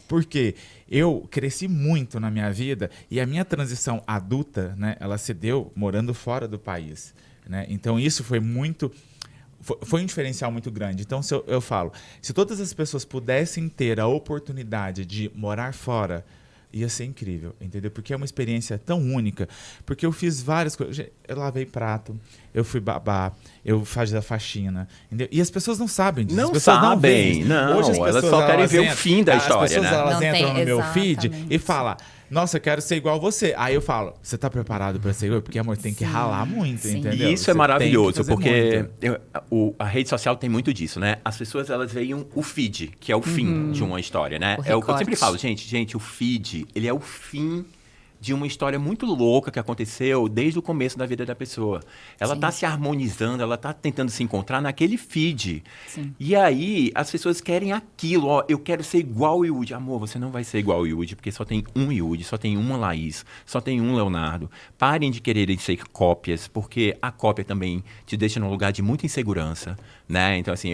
Speaker 3: porque eu cresci muito na minha vida e a minha transição adulta, né, ela se deu morando fora do país, né? Então isso foi um diferencial muito grande. Então eu falo, se todas as pessoas pudessem ter a oportunidade de morar fora, ia ser incrível, entendeu? Porque é uma experiência tão única. Porque eu fiz várias coisas. Eu lavei prato, eu fui babá, eu fazia faxina, entendeu? E as pessoas não sabem disso.
Speaker 1: Não
Speaker 3: as pessoas
Speaker 1: sabem,
Speaker 3: não. Hoje as
Speaker 1: elas
Speaker 3: pessoas,
Speaker 1: só querem ver o
Speaker 3: entram,
Speaker 1: fim da história,
Speaker 3: as pessoas,
Speaker 1: né?
Speaker 3: elas
Speaker 2: Não
Speaker 3: entram
Speaker 2: tem,
Speaker 3: no meu feed
Speaker 2: exatamente.
Speaker 3: e falam, nossa, eu quero ser igual a você. Aí eu falo, você tá preparado para ser igual? Porque, amor, tem que
Speaker 2: Sim,
Speaker 3: ralar muito,
Speaker 2: sim.
Speaker 3: entendeu?
Speaker 1: E isso
Speaker 3: Você
Speaker 1: é
Speaker 3: tem
Speaker 1: maravilhoso,
Speaker 3: que fazer
Speaker 1: porque
Speaker 3: muito.
Speaker 1: a rede social tem muito disso, né? As pessoas, elas veem o feed, que é o fim de uma história, né?
Speaker 2: O
Speaker 1: É o que eu
Speaker 2: recorte.
Speaker 1: sempre falo, gente, o feed, ele é o fim de uma história muito louca que aconteceu desde o começo da vida da pessoa. Ela
Speaker 2: Sim.
Speaker 1: está se harmonizando, ela está tentando se encontrar naquele feed.
Speaker 2: Sim.
Speaker 1: E aí, as pessoas querem aquilo. Ó, eu quero ser igual o Yudi. Amor, você não vai ser igual o Yudi, porque só tem um Yudi, só tem uma Laís, só tem um Leonardo. Parem de quererem ser cópias, porque a cópia também te deixa num lugar de muita insegurança, né? Então, assim,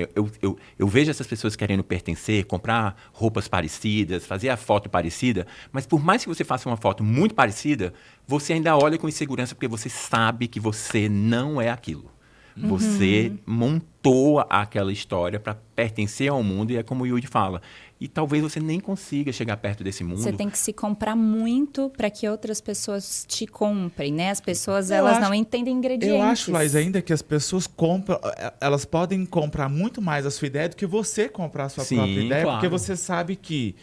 Speaker 1: eu vejo essas pessoas querendo pertencer, comprar roupas parecidas, fazer a foto parecida, mas por mais que você faça uma foto muito parecida, você ainda olha com insegurança porque você sabe que você não é aquilo. Você montou aquela história para pertencer ao mundo e é como o Yudi fala. E talvez você nem consiga chegar perto desse mundo.
Speaker 2: Você tem que se comprar muito para que outras pessoas te comprem, né? As pessoas,
Speaker 3: Eu
Speaker 2: elas
Speaker 3: acho-
Speaker 2: não entendem ingredientes.
Speaker 3: Eu acho, Laís, ainda que as pessoas compram, elas podem comprar muito mais a sua ideia do que você comprar a sua
Speaker 1: Sim,
Speaker 3: própria ideia,
Speaker 1: claro.
Speaker 3: porque você sabe que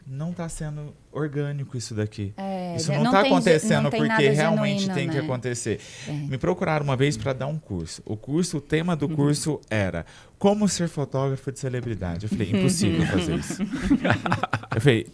Speaker 3: não está sendo orgânico isso daqui. Isso
Speaker 2: não
Speaker 3: não está
Speaker 2: tem
Speaker 3: acontecendo
Speaker 2: não tem
Speaker 3: porque
Speaker 2: nada
Speaker 3: realmente
Speaker 2: genuíno,
Speaker 3: tem que
Speaker 2: né?
Speaker 3: acontecer. Me procuraram uma vez para dar um curso. O tema do curso era como ser fotógrafo de celebridade. Eu falei, impossível fazer isso. Eu falei,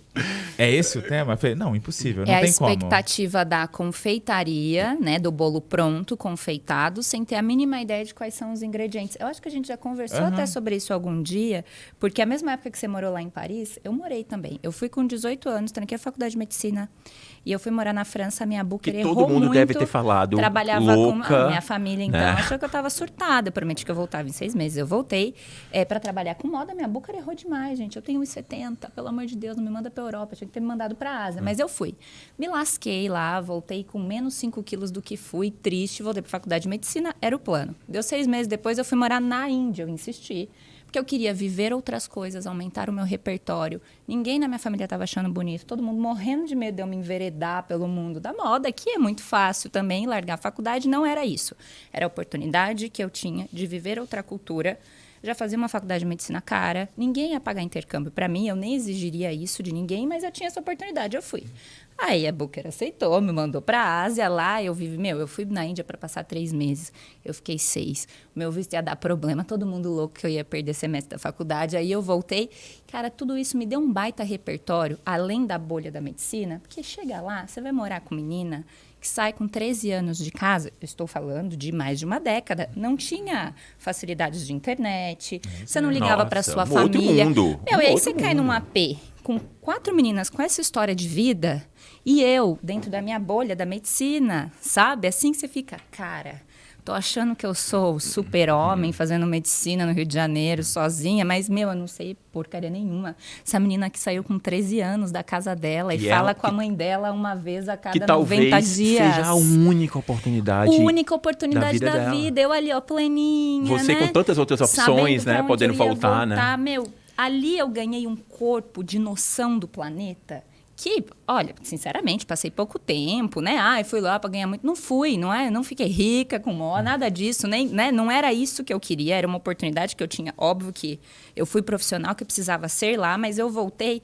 Speaker 3: é esse o tema? Eu falei, não, impossível, não
Speaker 2: É a
Speaker 3: tem como.
Speaker 2: expectativa da confeitaria, né? Do bolo pronto, confeitado, sem ter a mínima ideia de quais são os ingredientes. Eu acho que a gente já conversou até sobre isso algum dia, porque a mesma época que você morou lá em Paris, eu morei também. Eu fui com 18 anos, tranquei a faculdade de medicina, e eu fui morar na França, minha boca
Speaker 1: Que
Speaker 2: errou
Speaker 1: todo mundo
Speaker 2: muito.
Speaker 1: deve ter falado,
Speaker 2: Trabalhava
Speaker 1: louca,
Speaker 2: com minha família, então,
Speaker 1: né?
Speaker 2: achou que eu estava surtada. Eu prometi que eu voltava em 6 meses. Eu voltei para trabalhar com moda, minha boca errou demais, gente. Eu tenho 1,70, pelo amor de Deus, não me manda para Europa, tinha que ter me mandado para a Ásia. Mas eu fui. Me lasquei lá, voltei com menos 5 quilos do que fui, triste, voltei para a faculdade de medicina, era o plano. Deu 6 meses depois, eu fui morar na Índia, eu insisti. porque eu queria viver outras coisas, aumentar o meu repertório. Ninguém na minha família estava achando bonito, todo mundo morrendo de medo de eu me enveredar pelo mundo da moda, que é muito fácil também, largar a faculdade, não era isso. Era a oportunidade que eu tinha de viver outra cultura. Já fazia uma faculdade de medicina cara, ninguém ia pagar intercâmbio para mim, eu nem exigiria isso de ninguém, mas eu tinha essa oportunidade, eu fui. Aí a Booker aceitou, me mandou para a Ásia, lá eu fui na Índia para passar 3 meses, eu fiquei 6, o meu visto ia dar problema, todo mundo louco que eu ia perder semestre da faculdade, aí eu voltei, cara, tudo isso me deu um baita repertório, além da bolha da medicina, porque chega lá, você vai morar com menina que sai com 13 anos de casa, eu estou falando de mais de uma década, não tinha facilidades de internet, você não ligava para sua família. E aí você cai num AP com 4 meninas com essa história de vida e eu, dentro da minha bolha da medicina, sabe? Assim que você fica, cara, tô achando que eu sou super-homem fazendo medicina no Rio de Janeiro sozinha, mas, eu não sei porcaria nenhuma. Essa menina que saiu com 13 anos da casa dela e fala com a mãe dela uma vez a cada 90 dias.
Speaker 1: Que talvez seja a única oportunidade
Speaker 2: da vida. Eu ali, ó, pleninha,
Speaker 1: você, né? Com tantas outras opções, né? Podendo voltar, né?
Speaker 2: Ali eu ganhei um corpo de noção do planeta que, olha, sinceramente, passei pouco tempo, né? Fui lá para ganhar muito. Não fui, não fiquei rica com moda, nada disso, nem, né? Não era isso que eu queria, era uma oportunidade que eu tinha. Óbvio que eu fui profissional que precisava ser lá, mas eu voltei.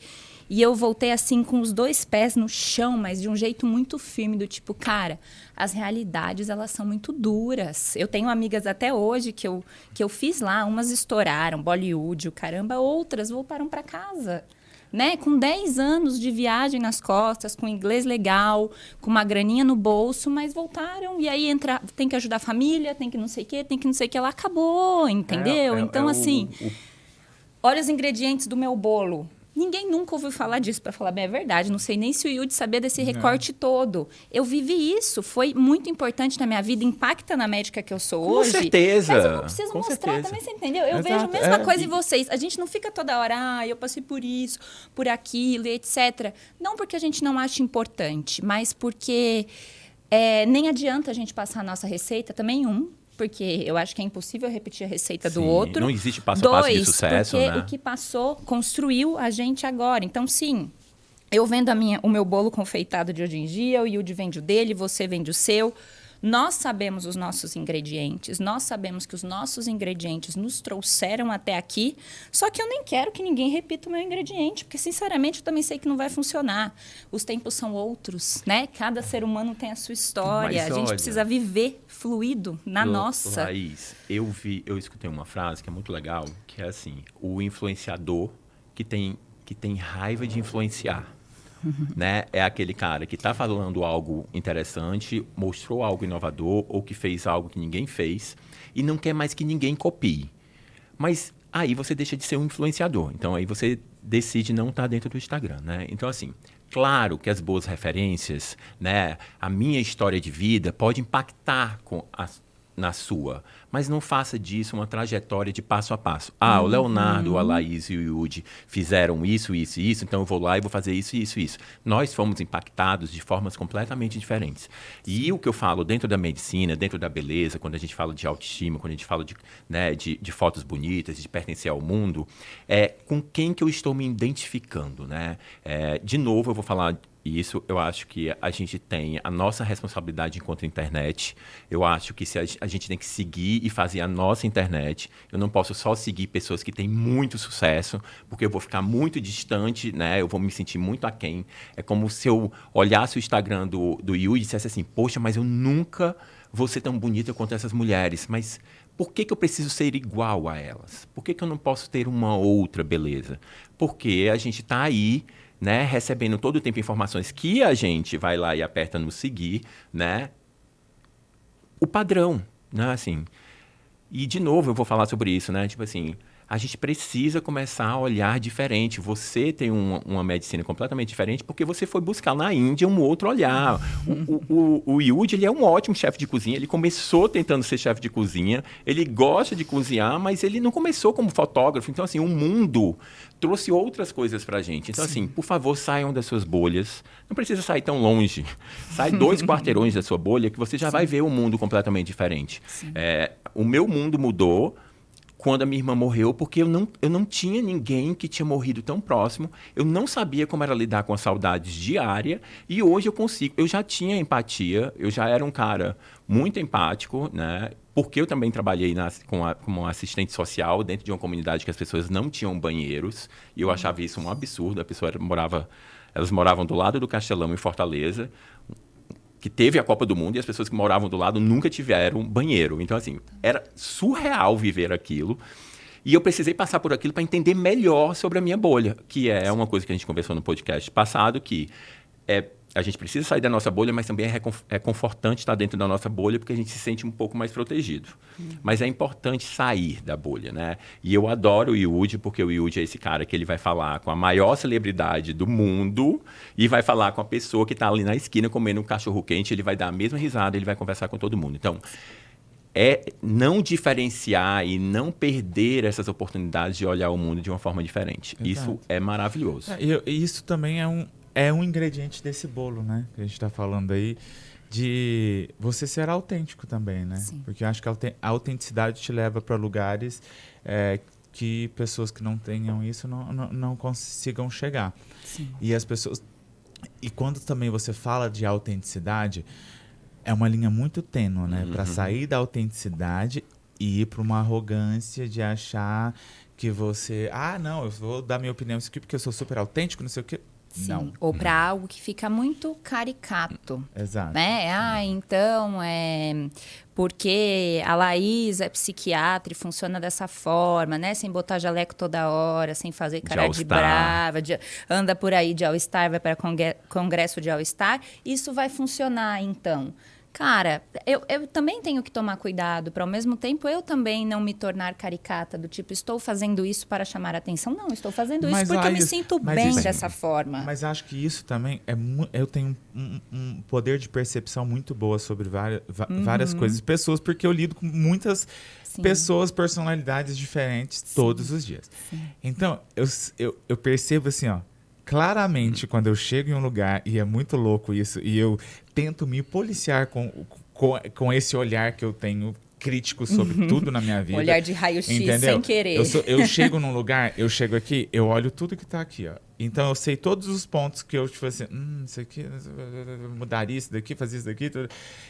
Speaker 2: E eu voltei assim com os 2 pés no chão, mas de um jeito muito firme, do tipo, cara, as realidades, elas são muito duras. Eu tenho amigas até hoje que eu fiz lá, umas estouraram, Bollywood, o caramba, outras voltaram para casa. Né? Com 10 anos de viagem nas costas, com inglês legal, com uma graninha no bolso, mas voltaram. E aí tem que ajudar a família, tem que não sei o quê, tem que não sei o que. Ela acabou, entendeu? Então, assim, olha os ingredientes do meu bolo. Ninguém nunca ouviu falar disso, para falar bem a verdade. Não sei nem se o Yudi sabia desse recorte todo. Eu vivi isso, foi muito importante na minha vida, impacta na médica que eu sou hoje.
Speaker 1: Com certeza.
Speaker 2: Mas eu não preciso mostrar também, você entendeu? Eu vejo a mesma coisa em vocês. A gente não fica toda hora, eu passei por isso, por aquilo, etc. Não porque a gente não acha importante, mas porque nem adianta a gente passar a nossa receita, também porque eu acho que é impossível repetir a receita do outro.
Speaker 1: Não existe passo a passo de sucesso,
Speaker 2: porque
Speaker 1: né?
Speaker 2: O que passou construiu a gente agora. Então, sim, eu vendo o meu bolo confeitado de hoje em dia, o Yudi vende o dele, você vende o seu. Nós sabemos os nossos ingredientes, nós sabemos que os nossos ingredientes nos trouxeram até aqui, só que eu nem quero que ninguém repita o meu ingrediente, porque, sinceramente, eu também sei que não vai funcionar. Os tempos são outros, né? Cada ser humano tem a sua história, a gente precisa viver fluido na nossa.
Speaker 1: Laís, eu escutei uma frase que é muito legal, que é assim, o influenciador que tem raiva de influenciar. Né? É aquele cara que está falando algo interessante, mostrou algo inovador ou que fez algo que ninguém fez e não quer mais que ninguém copie. Mas aí você deixa de ser um influenciador. Então aí você decide não estar dentro do Instagram, né? Então, assim, claro que as boas referências, né? A minha história de vida pode impactar na sua, mas não faça disso uma trajetória de passo a passo. O Leonardo, a Laís e o Yudi fizeram isso, isso e isso, então eu vou lá e vou fazer isso, isso e isso. Nós fomos impactados de formas completamente diferentes. E o que eu falo dentro da medicina, dentro da beleza, quando a gente fala de autoestima, quando a gente fala de fotos bonitas, de pertencer ao mundo, é com quem que eu estou me identificando, né? De novo, eu vou falar isso, eu acho que a gente tem a nossa responsabilidade enquanto internet. Eu acho que se a gente tem que seguir e fazer a nossa internet. Eu não posso só seguir pessoas que têm muito sucesso, porque eu vou ficar muito distante, né? Eu vou me sentir muito aquém. É como se eu olhasse o Instagram do Yu e dissesse assim, poxa, mas eu nunca vou ser tão bonita quanto essas mulheres. Mas por que eu preciso ser igual a elas? Por que eu não posso ter uma outra beleza? Porque a gente está aí, né, recebendo todo o tempo informações que a gente vai lá e aperta no seguir, né, o padrão, né, assim. E, de novo, eu vou falar sobre isso, né, tipo assim, a gente precisa começar a olhar diferente. Você tem uma medicina completamente diferente porque você foi buscar na Índia um outro olhar. O Yudi, ele é um ótimo chefe de cozinha. Ele começou tentando ser chefe de cozinha. Ele gosta de cozinhar, mas ele não começou como fotógrafo. Então, assim, o mundo trouxe outras coisas pra gente. Então, assim, por favor, saiam das suas bolhas. Não precisa sair tão longe. Sai 2 quarteirões da sua bolha que você já vai ver um mundo completamente diferente. O meu mundo mudou quando a minha irmã morreu, porque eu não tinha ninguém que tinha morrido tão próximo, eu não sabia como era lidar com a saudade diária, e hoje eu consigo. Eu já tinha empatia, eu já era um cara muito empático, né? Porque eu também trabalhei como assistente social dentro de uma comunidade que as pessoas não tinham banheiros, e eu achava isso um absurdo. Elas moravam do lado do Castelão, em Fortaleza, que teve a Copa do Mundo, e as pessoas que moravam do lado nunca tiveram banheiro. Então, assim, era surreal viver aquilo. E eu precisei passar por aquilo para entender melhor sobre a minha bolha, que é uma coisa que a gente conversou no podcast passado, que a gente precisa sair da nossa bolha, mas também é confortante estar dentro da nossa bolha, porque a gente se sente um pouco mais protegido. Mas é importante sair da bolha, né? E eu adoro o Yudi, porque o Yudi é esse cara que ele vai falar com a maior celebridade do mundo e vai falar com a pessoa que está ali na esquina comendo um cachorro-quente, ele vai dar a mesma risada, ele vai conversar com todo mundo. Então, não diferenciar e não perder essas oportunidades de olhar o mundo de uma forma diferente.
Speaker 3: Exato.
Speaker 1: Isso é maravilhoso.
Speaker 3: E isso também é um ingrediente desse bolo, né? Que a gente está falando aí, de você ser autêntico também, né?
Speaker 2: Sim.
Speaker 3: Porque eu acho que a autenticidade te leva para lugares que pessoas que não tenham isso não consigam chegar.
Speaker 2: Sim.
Speaker 3: E as pessoas... E quando também você fala de autenticidade, é uma linha muito tênue, né? Para sair da autenticidade e ir para uma arrogância de achar que você... não, eu vou dar minha opinião isso aqui porque eu sou super autêntico, não sei o quê.
Speaker 2: Sim.
Speaker 3: Não.
Speaker 2: Ou para algo que fica muito caricato.
Speaker 3: Exato.
Speaker 2: Né? Então, porque a Laís é psiquiatra e funciona dessa forma, né? Sem botar jaleco toda hora, sem fazer cara de brava, anda por aí de All-Star, vai para congresso de All-Star. Isso vai funcionar, então. Cara, eu também tenho que tomar cuidado para, ao mesmo tempo, eu também não me tornar caricata, do tipo, estou fazendo isso para chamar a atenção. Não, estou fazendo isso porque eu me sinto bem dessa forma.
Speaker 3: Mas acho que isso também eu tenho um poder de percepção muito boa sobre várias coisas e pessoas, porque eu lido com muitas pessoas, personalidades diferentes todos os dias.
Speaker 2: Sim.
Speaker 3: Então, eu percebo assim, ó, claramente, quando eu chego em um lugar, e é muito louco isso, e eu tento me policiar com esse olhar que eu tenho crítico sobre tudo na minha vida.
Speaker 2: Olhar de raio-x sem querer.
Speaker 3: Eu chego num lugar, eu chego aqui, eu olho tudo que tá aqui, ó. Então, eu sei todos os pontos que eu, tipo assim, isso aqui, mudaria isso daqui, fazer isso daqui, tudo.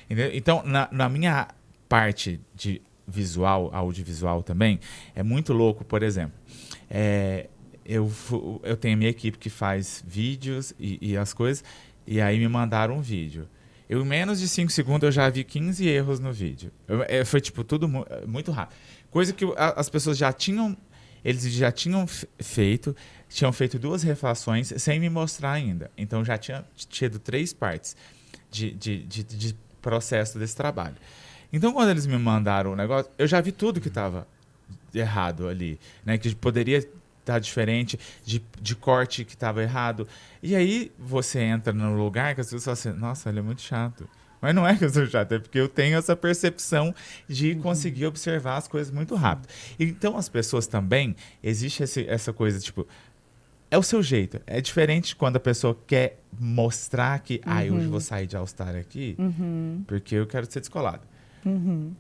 Speaker 3: Entendeu? Então, na minha parte de visual, audiovisual também, é muito louco, por exemplo, eu tenho a minha equipe que faz vídeos e as coisas, e aí me mandaram um vídeo. Em menos de 5 segundos eu já vi 15 erros no vídeo. Foi tipo tudo muito rápido. Coisa que as pessoas eles já tinham feito, tinham feito 2 refações sem me mostrar ainda. Então já tinha tido 3 partes de processo desse trabalho. Então quando eles me mandaram o negócio, eu já vi tudo que estava errado ali, né? Que poderia estar diferente, de corte que estava errado. E aí você entra no lugar que as pessoas falam assim, nossa, ele é muito chato. Mas não é que eu sou chato, é porque eu tenho essa percepção de conseguir observar as coisas muito rápido. Então as pessoas também, existe essa coisa, tipo, é o seu jeito. É diferente quando a pessoa quer mostrar que, hoje eu vou sair de All-Star aqui, porque eu quero ser descolado.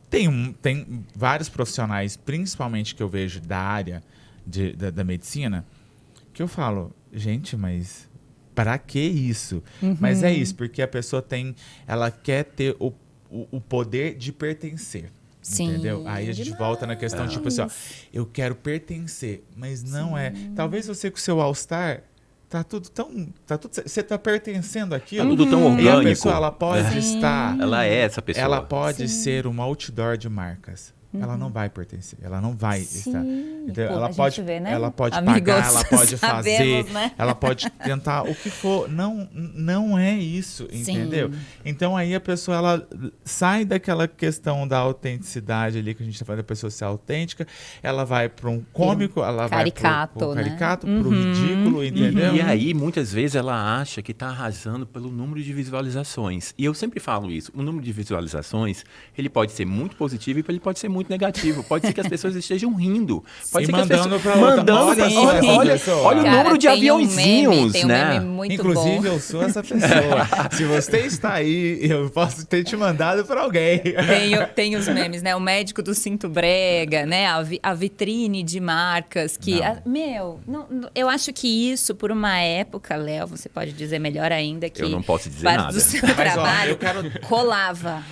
Speaker 3: Tem vários profissionais, principalmente que eu vejo da área da medicina, que eu falo, gente, mas para que isso? Mas é isso, porque a pessoa ela quer ter o poder de pertencer.
Speaker 2: Sim,
Speaker 3: entendeu? Aí a gente volta na questão, tipo assim, ó, eu quero pertencer, mas não é. Talvez você com o seu All-Star tá tudo você tá pertencendo àquilo.
Speaker 1: Tá tudo tão orgânico.
Speaker 3: E a pessoa, ela pode estar...
Speaker 1: Ela é essa pessoa.
Speaker 3: Ela pode ser uma outdoor de marcas. Ela não vai pertencer, ela não vai estar. Então, ela pode,
Speaker 2: vê, né?
Speaker 3: ela pode
Speaker 2: Amigos,
Speaker 3: pagar, ela pode
Speaker 2: sabemos,
Speaker 3: fazer,
Speaker 2: né?
Speaker 3: ela pode tentar o que for. Não é isso, entendeu? Então aí a pessoa ela sai daquela questão da autenticidade ali que a gente está falando, da pessoa ser autêntica, ela vai para um cômico, ela
Speaker 2: caricato,
Speaker 3: vai para o caricato,
Speaker 2: né?
Speaker 3: para o ridículo, entendeu?
Speaker 1: E aí, muitas vezes, ela acha que está arrasando pelo número de visualizações. E eu sempre falo isso, o número de visualizações, ele pode ser muito positivo e ele pode ser muito muito negativo. Pode ser que as pessoas estejam rindo. Pode ser que
Speaker 3: mandando
Speaker 1: as pessoas...
Speaker 3: pra outra.
Speaker 1: Mandando
Speaker 3: Olha
Speaker 1: pra...
Speaker 3: só essa
Speaker 1: olha
Speaker 3: pessoa.
Speaker 1: o
Speaker 2: Cara,
Speaker 1: número de
Speaker 2: tem
Speaker 1: aviãozinhos,
Speaker 2: tem um
Speaker 1: né?
Speaker 2: meme muito
Speaker 3: Inclusive,
Speaker 2: bom.
Speaker 3: eu sou essa pessoa. Se você está aí, eu posso ter te mandado para alguém.
Speaker 2: Tem os memes, né? O médico do cinto brega, né? A vitrine de marcas que... eu acho que isso, por uma época, Léo, você pode dizer melhor ainda que...
Speaker 1: Eu não posso dizer
Speaker 2: parte
Speaker 1: nada.
Speaker 2: do seu
Speaker 3: Mas, ó,
Speaker 2: trabalho
Speaker 3: eu quero-
Speaker 2: colava.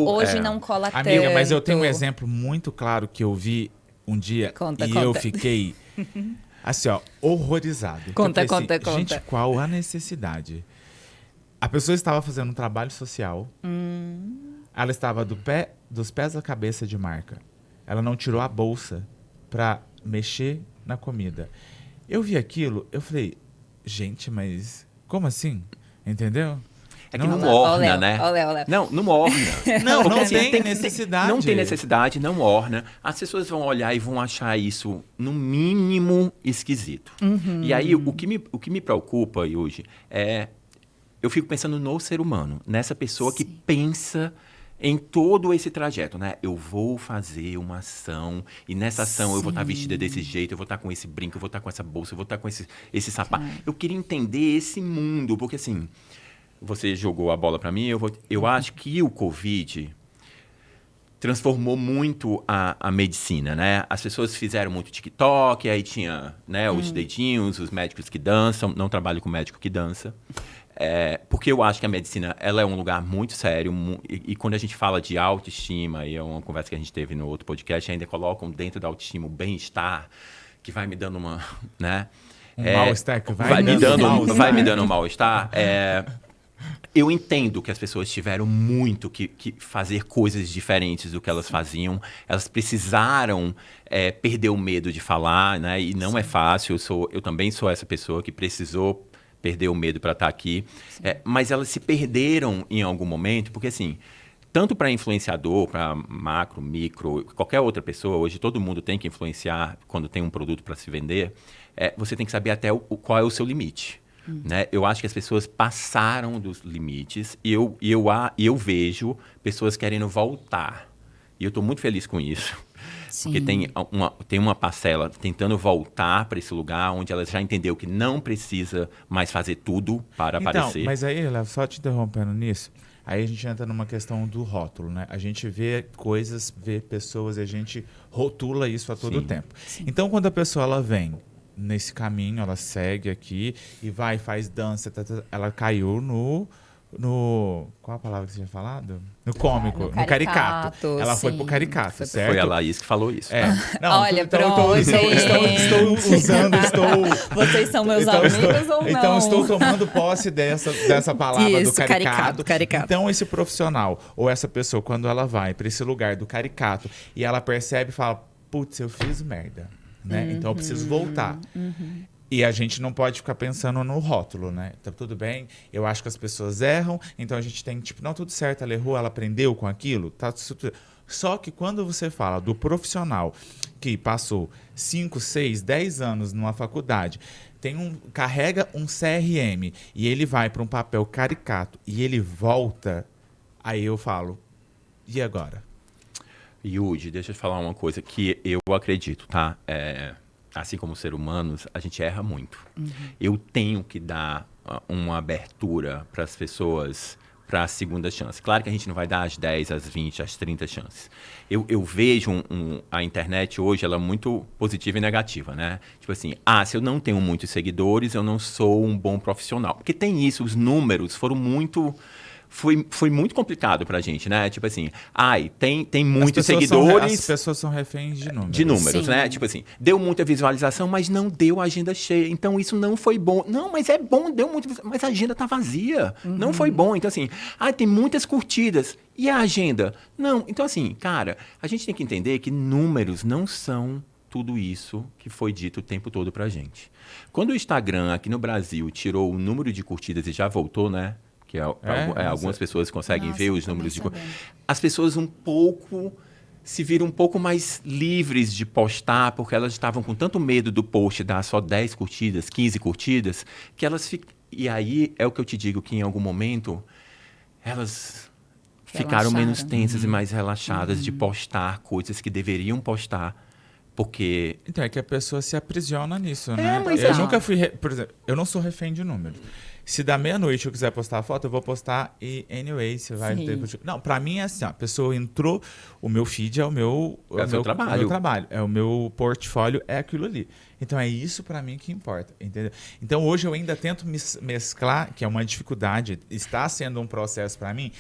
Speaker 2: Hoje não cola tanto.
Speaker 3: Amiga, mas eu tenho um exemplo muito claro que eu vi um dia
Speaker 2: Conta,
Speaker 3: e
Speaker 2: conta.
Speaker 3: eu fiquei, assim, ó, horrorizado.
Speaker 2: Conta,
Speaker 3: Eu falei
Speaker 2: conta,
Speaker 3: assim,
Speaker 2: conta.
Speaker 3: Gente, qual a necessidade? A pessoa estava fazendo um trabalho social. Ela estava dos pés à cabeça de marca. Ela não tirou a bolsa para mexer na comida. Eu vi aquilo, eu falei, gente, mas como assim? Entendeu?
Speaker 1: É que não orna, né?
Speaker 2: Ó, Léo.
Speaker 1: Não orna.
Speaker 3: Não,
Speaker 1: Porque,
Speaker 3: não
Speaker 1: assim,
Speaker 3: tem necessidade.
Speaker 1: Não tem necessidade, não orna. As pessoas vão olhar e vão achar isso, no mínimo, esquisito. E aí, o que me preocupa hoje é... Eu fico pensando no ser humano, nessa pessoa que pensa em todo esse trajeto, né? Eu vou fazer uma ação e nessa ação eu vou estar vestida desse jeito, eu vou estar com esse brinco, eu vou estar com essa bolsa, eu vou estar com esse sapato. Eu queria entender esse mundo, porque assim... Você jogou a bola para mim, eu acho que o Covid transformou muito a medicina, né? As pessoas fizeram muito TikTok, aí tinha, né, os dedinhos, os médicos que dançam. Não trabalho com médico que dança. Porque eu acho que a medicina ela é um lugar muito sério. E quando a gente fala de autoestima, e é uma conversa que a gente teve no outro podcast, ainda colocam dentro da autoestima o bem-estar, que vai me dando uma... né?
Speaker 3: Mal-estar que
Speaker 1: vai me dando um mal-estar. Eu entendo que as pessoas tiveram muito que fazer coisas diferentes do que elas faziam. Elas precisaram perder o medo de falar, né? E não é fácil. Eu também sou essa pessoa que precisou perder o medo para estar aqui. Mas elas se perderam em algum momento, porque assim... Tanto para influenciador, para macro, micro, qualquer outra pessoa, hoje todo mundo tem que influenciar quando tem um produto para se vender, você tem que saber até qual é o seu limite. Né? Eu acho que as pessoas passaram dos limites e eu vejo pessoas querendo voltar. E eu estou muito feliz com isso.
Speaker 2: Sim.
Speaker 1: Porque tem uma parcela tentando voltar para esse lugar onde ela já entendeu que não precisa mais fazer tudo para aparecer.
Speaker 3: Mas aí, Léo, só te interrompendo nisso, aí a gente entra numa questão do rótulo, né? A gente vê coisas, vê pessoas e a gente rotula isso a todo tempo.
Speaker 2: Sim.
Speaker 3: Então, quando a pessoa ela vem nesse caminho, ela segue aqui e vai, faz dança, ela caiu no... Qual a palavra que você tinha falado? No cômico, no caricato. Ela foi pro caricato, certo?
Speaker 1: Foi a Laís que falou isso.
Speaker 2: Não, olha, pronto,
Speaker 3: estou usando,
Speaker 2: Vocês são meus amigos ou não?
Speaker 3: Então, estou tomando posse dessa palavra do caricato. Então, esse profissional ou essa pessoa, quando ela vai para esse lugar do caricato e ela percebe e fala, putz, eu fiz merda, né? Então, eu preciso voltar. E a gente não pode ficar pensando no rótulo, né? Tá tudo bem, eu acho que as pessoas erram, então a gente tem, tipo, não, tudo certo, ela errou, ela aprendeu com aquilo, tá tudo... Só que quando você fala do profissional que passou 5, 6, 10 anos numa faculdade, carrega um CRM e ele vai para um papel caricato e ele volta, aí eu falo, e agora?
Speaker 1: Yudi, deixa eu te falar uma coisa que eu acredito, tá? Assim como ser humanos, a gente erra muito. Eu tenho que dar uma abertura para as pessoas para a segunda chance. Claro que a gente não vai dar as 10, as 20, as 30 chances. Eu vejo a internet hoje, ela é muito positiva e negativa, né? Tipo assim, se eu não tenho muitos seguidores, eu não sou um bom profissional. Porque tem isso, os números foram muito... Foi muito complicado pra gente, né? Tipo assim, tem muitos seguidores...
Speaker 3: As pessoas são reféns de números.
Speaker 1: De números,
Speaker 2: Sim.
Speaker 1: né? Tipo assim, deu muita visualização, mas não deu agenda cheia. Então, isso não foi bom. Não, mas é bom, deu muito... Mas a agenda tá vazia. Não foi bom. Então, assim, tem muitas curtidas. E a agenda? Não. Então, assim, cara, a gente tem que entender que números não são tudo isso que foi dito o tempo todo pra gente. Quando o Instagram, aqui no Brasil, tirou o número de curtidas e já voltou, né? Que algumas pessoas conseguem ver os números de... As pessoas se viram um pouco mais livres de postar, porque elas estavam com tanto medo do post dar só 10 curtidas, 15 curtidas, que elas ficam... E aí é o que eu te digo, que em algum momento elas ficaram menos
Speaker 2: Relaxaram.
Speaker 1: tensas e mais relaxadas de postar coisas que deveriam postar, porque...
Speaker 3: Então, é que a pessoa se aprisiona nisso, né?
Speaker 1: mas
Speaker 3: eu
Speaker 2: não.
Speaker 3: nunca fui... Por exemplo, eu não sou refém de números. Se da meia-noite eu quiser postar a foto, eu vou postar e anyway, você vai
Speaker 2: Sim.
Speaker 3: ter... Não, pra mim é assim, ó, a pessoa entrou, o meu feed é o meu...
Speaker 1: É o seu trabalho.
Speaker 3: É o meu trabalho, é o meu portfólio, é aquilo ali. Então é isso pra mim que importa, entendeu? Então hoje eu ainda tento mesclar, que é uma dificuldade, está sendo um processo pra mim,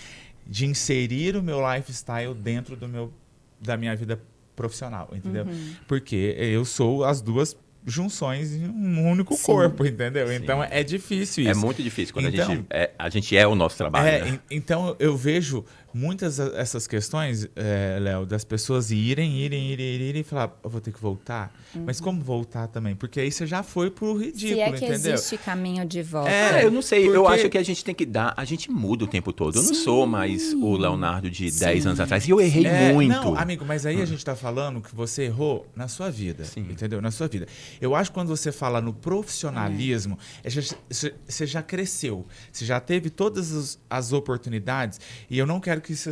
Speaker 3: de inserir o meu lifestyle dentro da minha vida profissional, entendeu? Porque eu sou as duas junções em um único
Speaker 2: Sim.
Speaker 3: corpo, entendeu?
Speaker 1: Sim.
Speaker 3: Então é difícil isso.
Speaker 1: É muito difícil quando
Speaker 3: Então,
Speaker 1: a gente é o nosso trabalho, né?
Speaker 3: Então eu vejo muitas essas questões, Léo, das pessoas irem e falar, eu vou ter que voltar. Mas como voltar também? Porque aí você já foi pro ridículo,
Speaker 2: Se é que
Speaker 3: entendeu?
Speaker 2: existe caminho de volta.
Speaker 1: Eu não sei, eu
Speaker 3: porque-
Speaker 1: acho que a gente tem que dar, a gente muda o tempo todo. Eu não
Speaker 2: Sim.
Speaker 1: sou mais o Leonardo de 10
Speaker 2: Sim.
Speaker 1: anos atrás, e eu errei muito.
Speaker 3: Não, amigo, mas aí a gente tá falando que você errou na sua vida,
Speaker 1: Sim.
Speaker 3: entendeu? Na sua vida. Eu acho que quando você fala no profissionalismo, você já cresceu, você já teve todas as oportunidades, e eu não quero que isso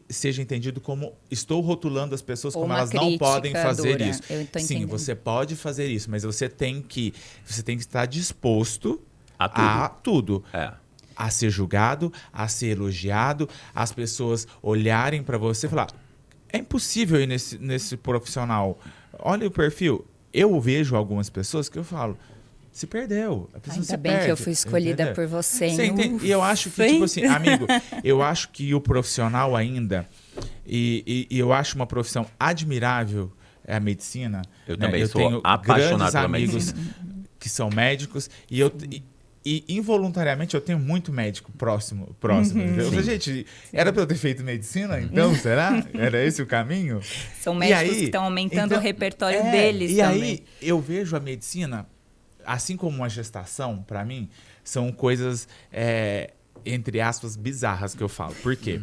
Speaker 3: seja entendido como estou rotulando as pessoas
Speaker 2: Ou
Speaker 3: como
Speaker 2: uma
Speaker 3: elas não
Speaker 2: crítica
Speaker 3: podem fazer
Speaker 2: dura.
Speaker 3: isso.
Speaker 2: Eu tô
Speaker 3: Sim,
Speaker 2: entendendo.
Speaker 3: você pode fazer isso, mas você tem que estar disposto
Speaker 1: A tudo.
Speaker 3: a tudo.
Speaker 1: É.
Speaker 3: A ser julgado, a ser elogiado, as pessoas olharem para você e falar: é impossível ir nesse profissional. Olha o perfil. Eu vejo algumas pessoas que eu falo: se perdeu. A pessoa
Speaker 2: Ainda
Speaker 3: se
Speaker 2: bem
Speaker 3: perde,
Speaker 2: que eu fui escolhida
Speaker 3: entendeu?
Speaker 2: por você.
Speaker 3: Você
Speaker 2: hein?
Speaker 3: entende? E eu acho que,
Speaker 2: Ufa,
Speaker 3: tipo
Speaker 2: hein?
Speaker 3: assim, amigo, eu acho que o profissional ainda, e eu acho uma profissão admirável, é a medicina.
Speaker 1: Eu
Speaker 3: né?
Speaker 1: também sou
Speaker 3: tenho
Speaker 1: apaixonado
Speaker 3: grandes
Speaker 1: pela
Speaker 3: amigos que são médicos, e involuntariamente eu tenho muito médico próximo. Entendeu? Eu falei, gente, era pra eu ter feito medicina, então, será? Era esse o caminho?
Speaker 2: São
Speaker 3: E
Speaker 2: médicos
Speaker 3: aí,
Speaker 2: que estão aumentando
Speaker 3: então,
Speaker 2: o repertório deles
Speaker 3: e
Speaker 2: também.
Speaker 3: aí eu vejo a medicina, assim como uma gestação, pra mim, são coisas, entre aspas, bizarras que eu falo. Por quê?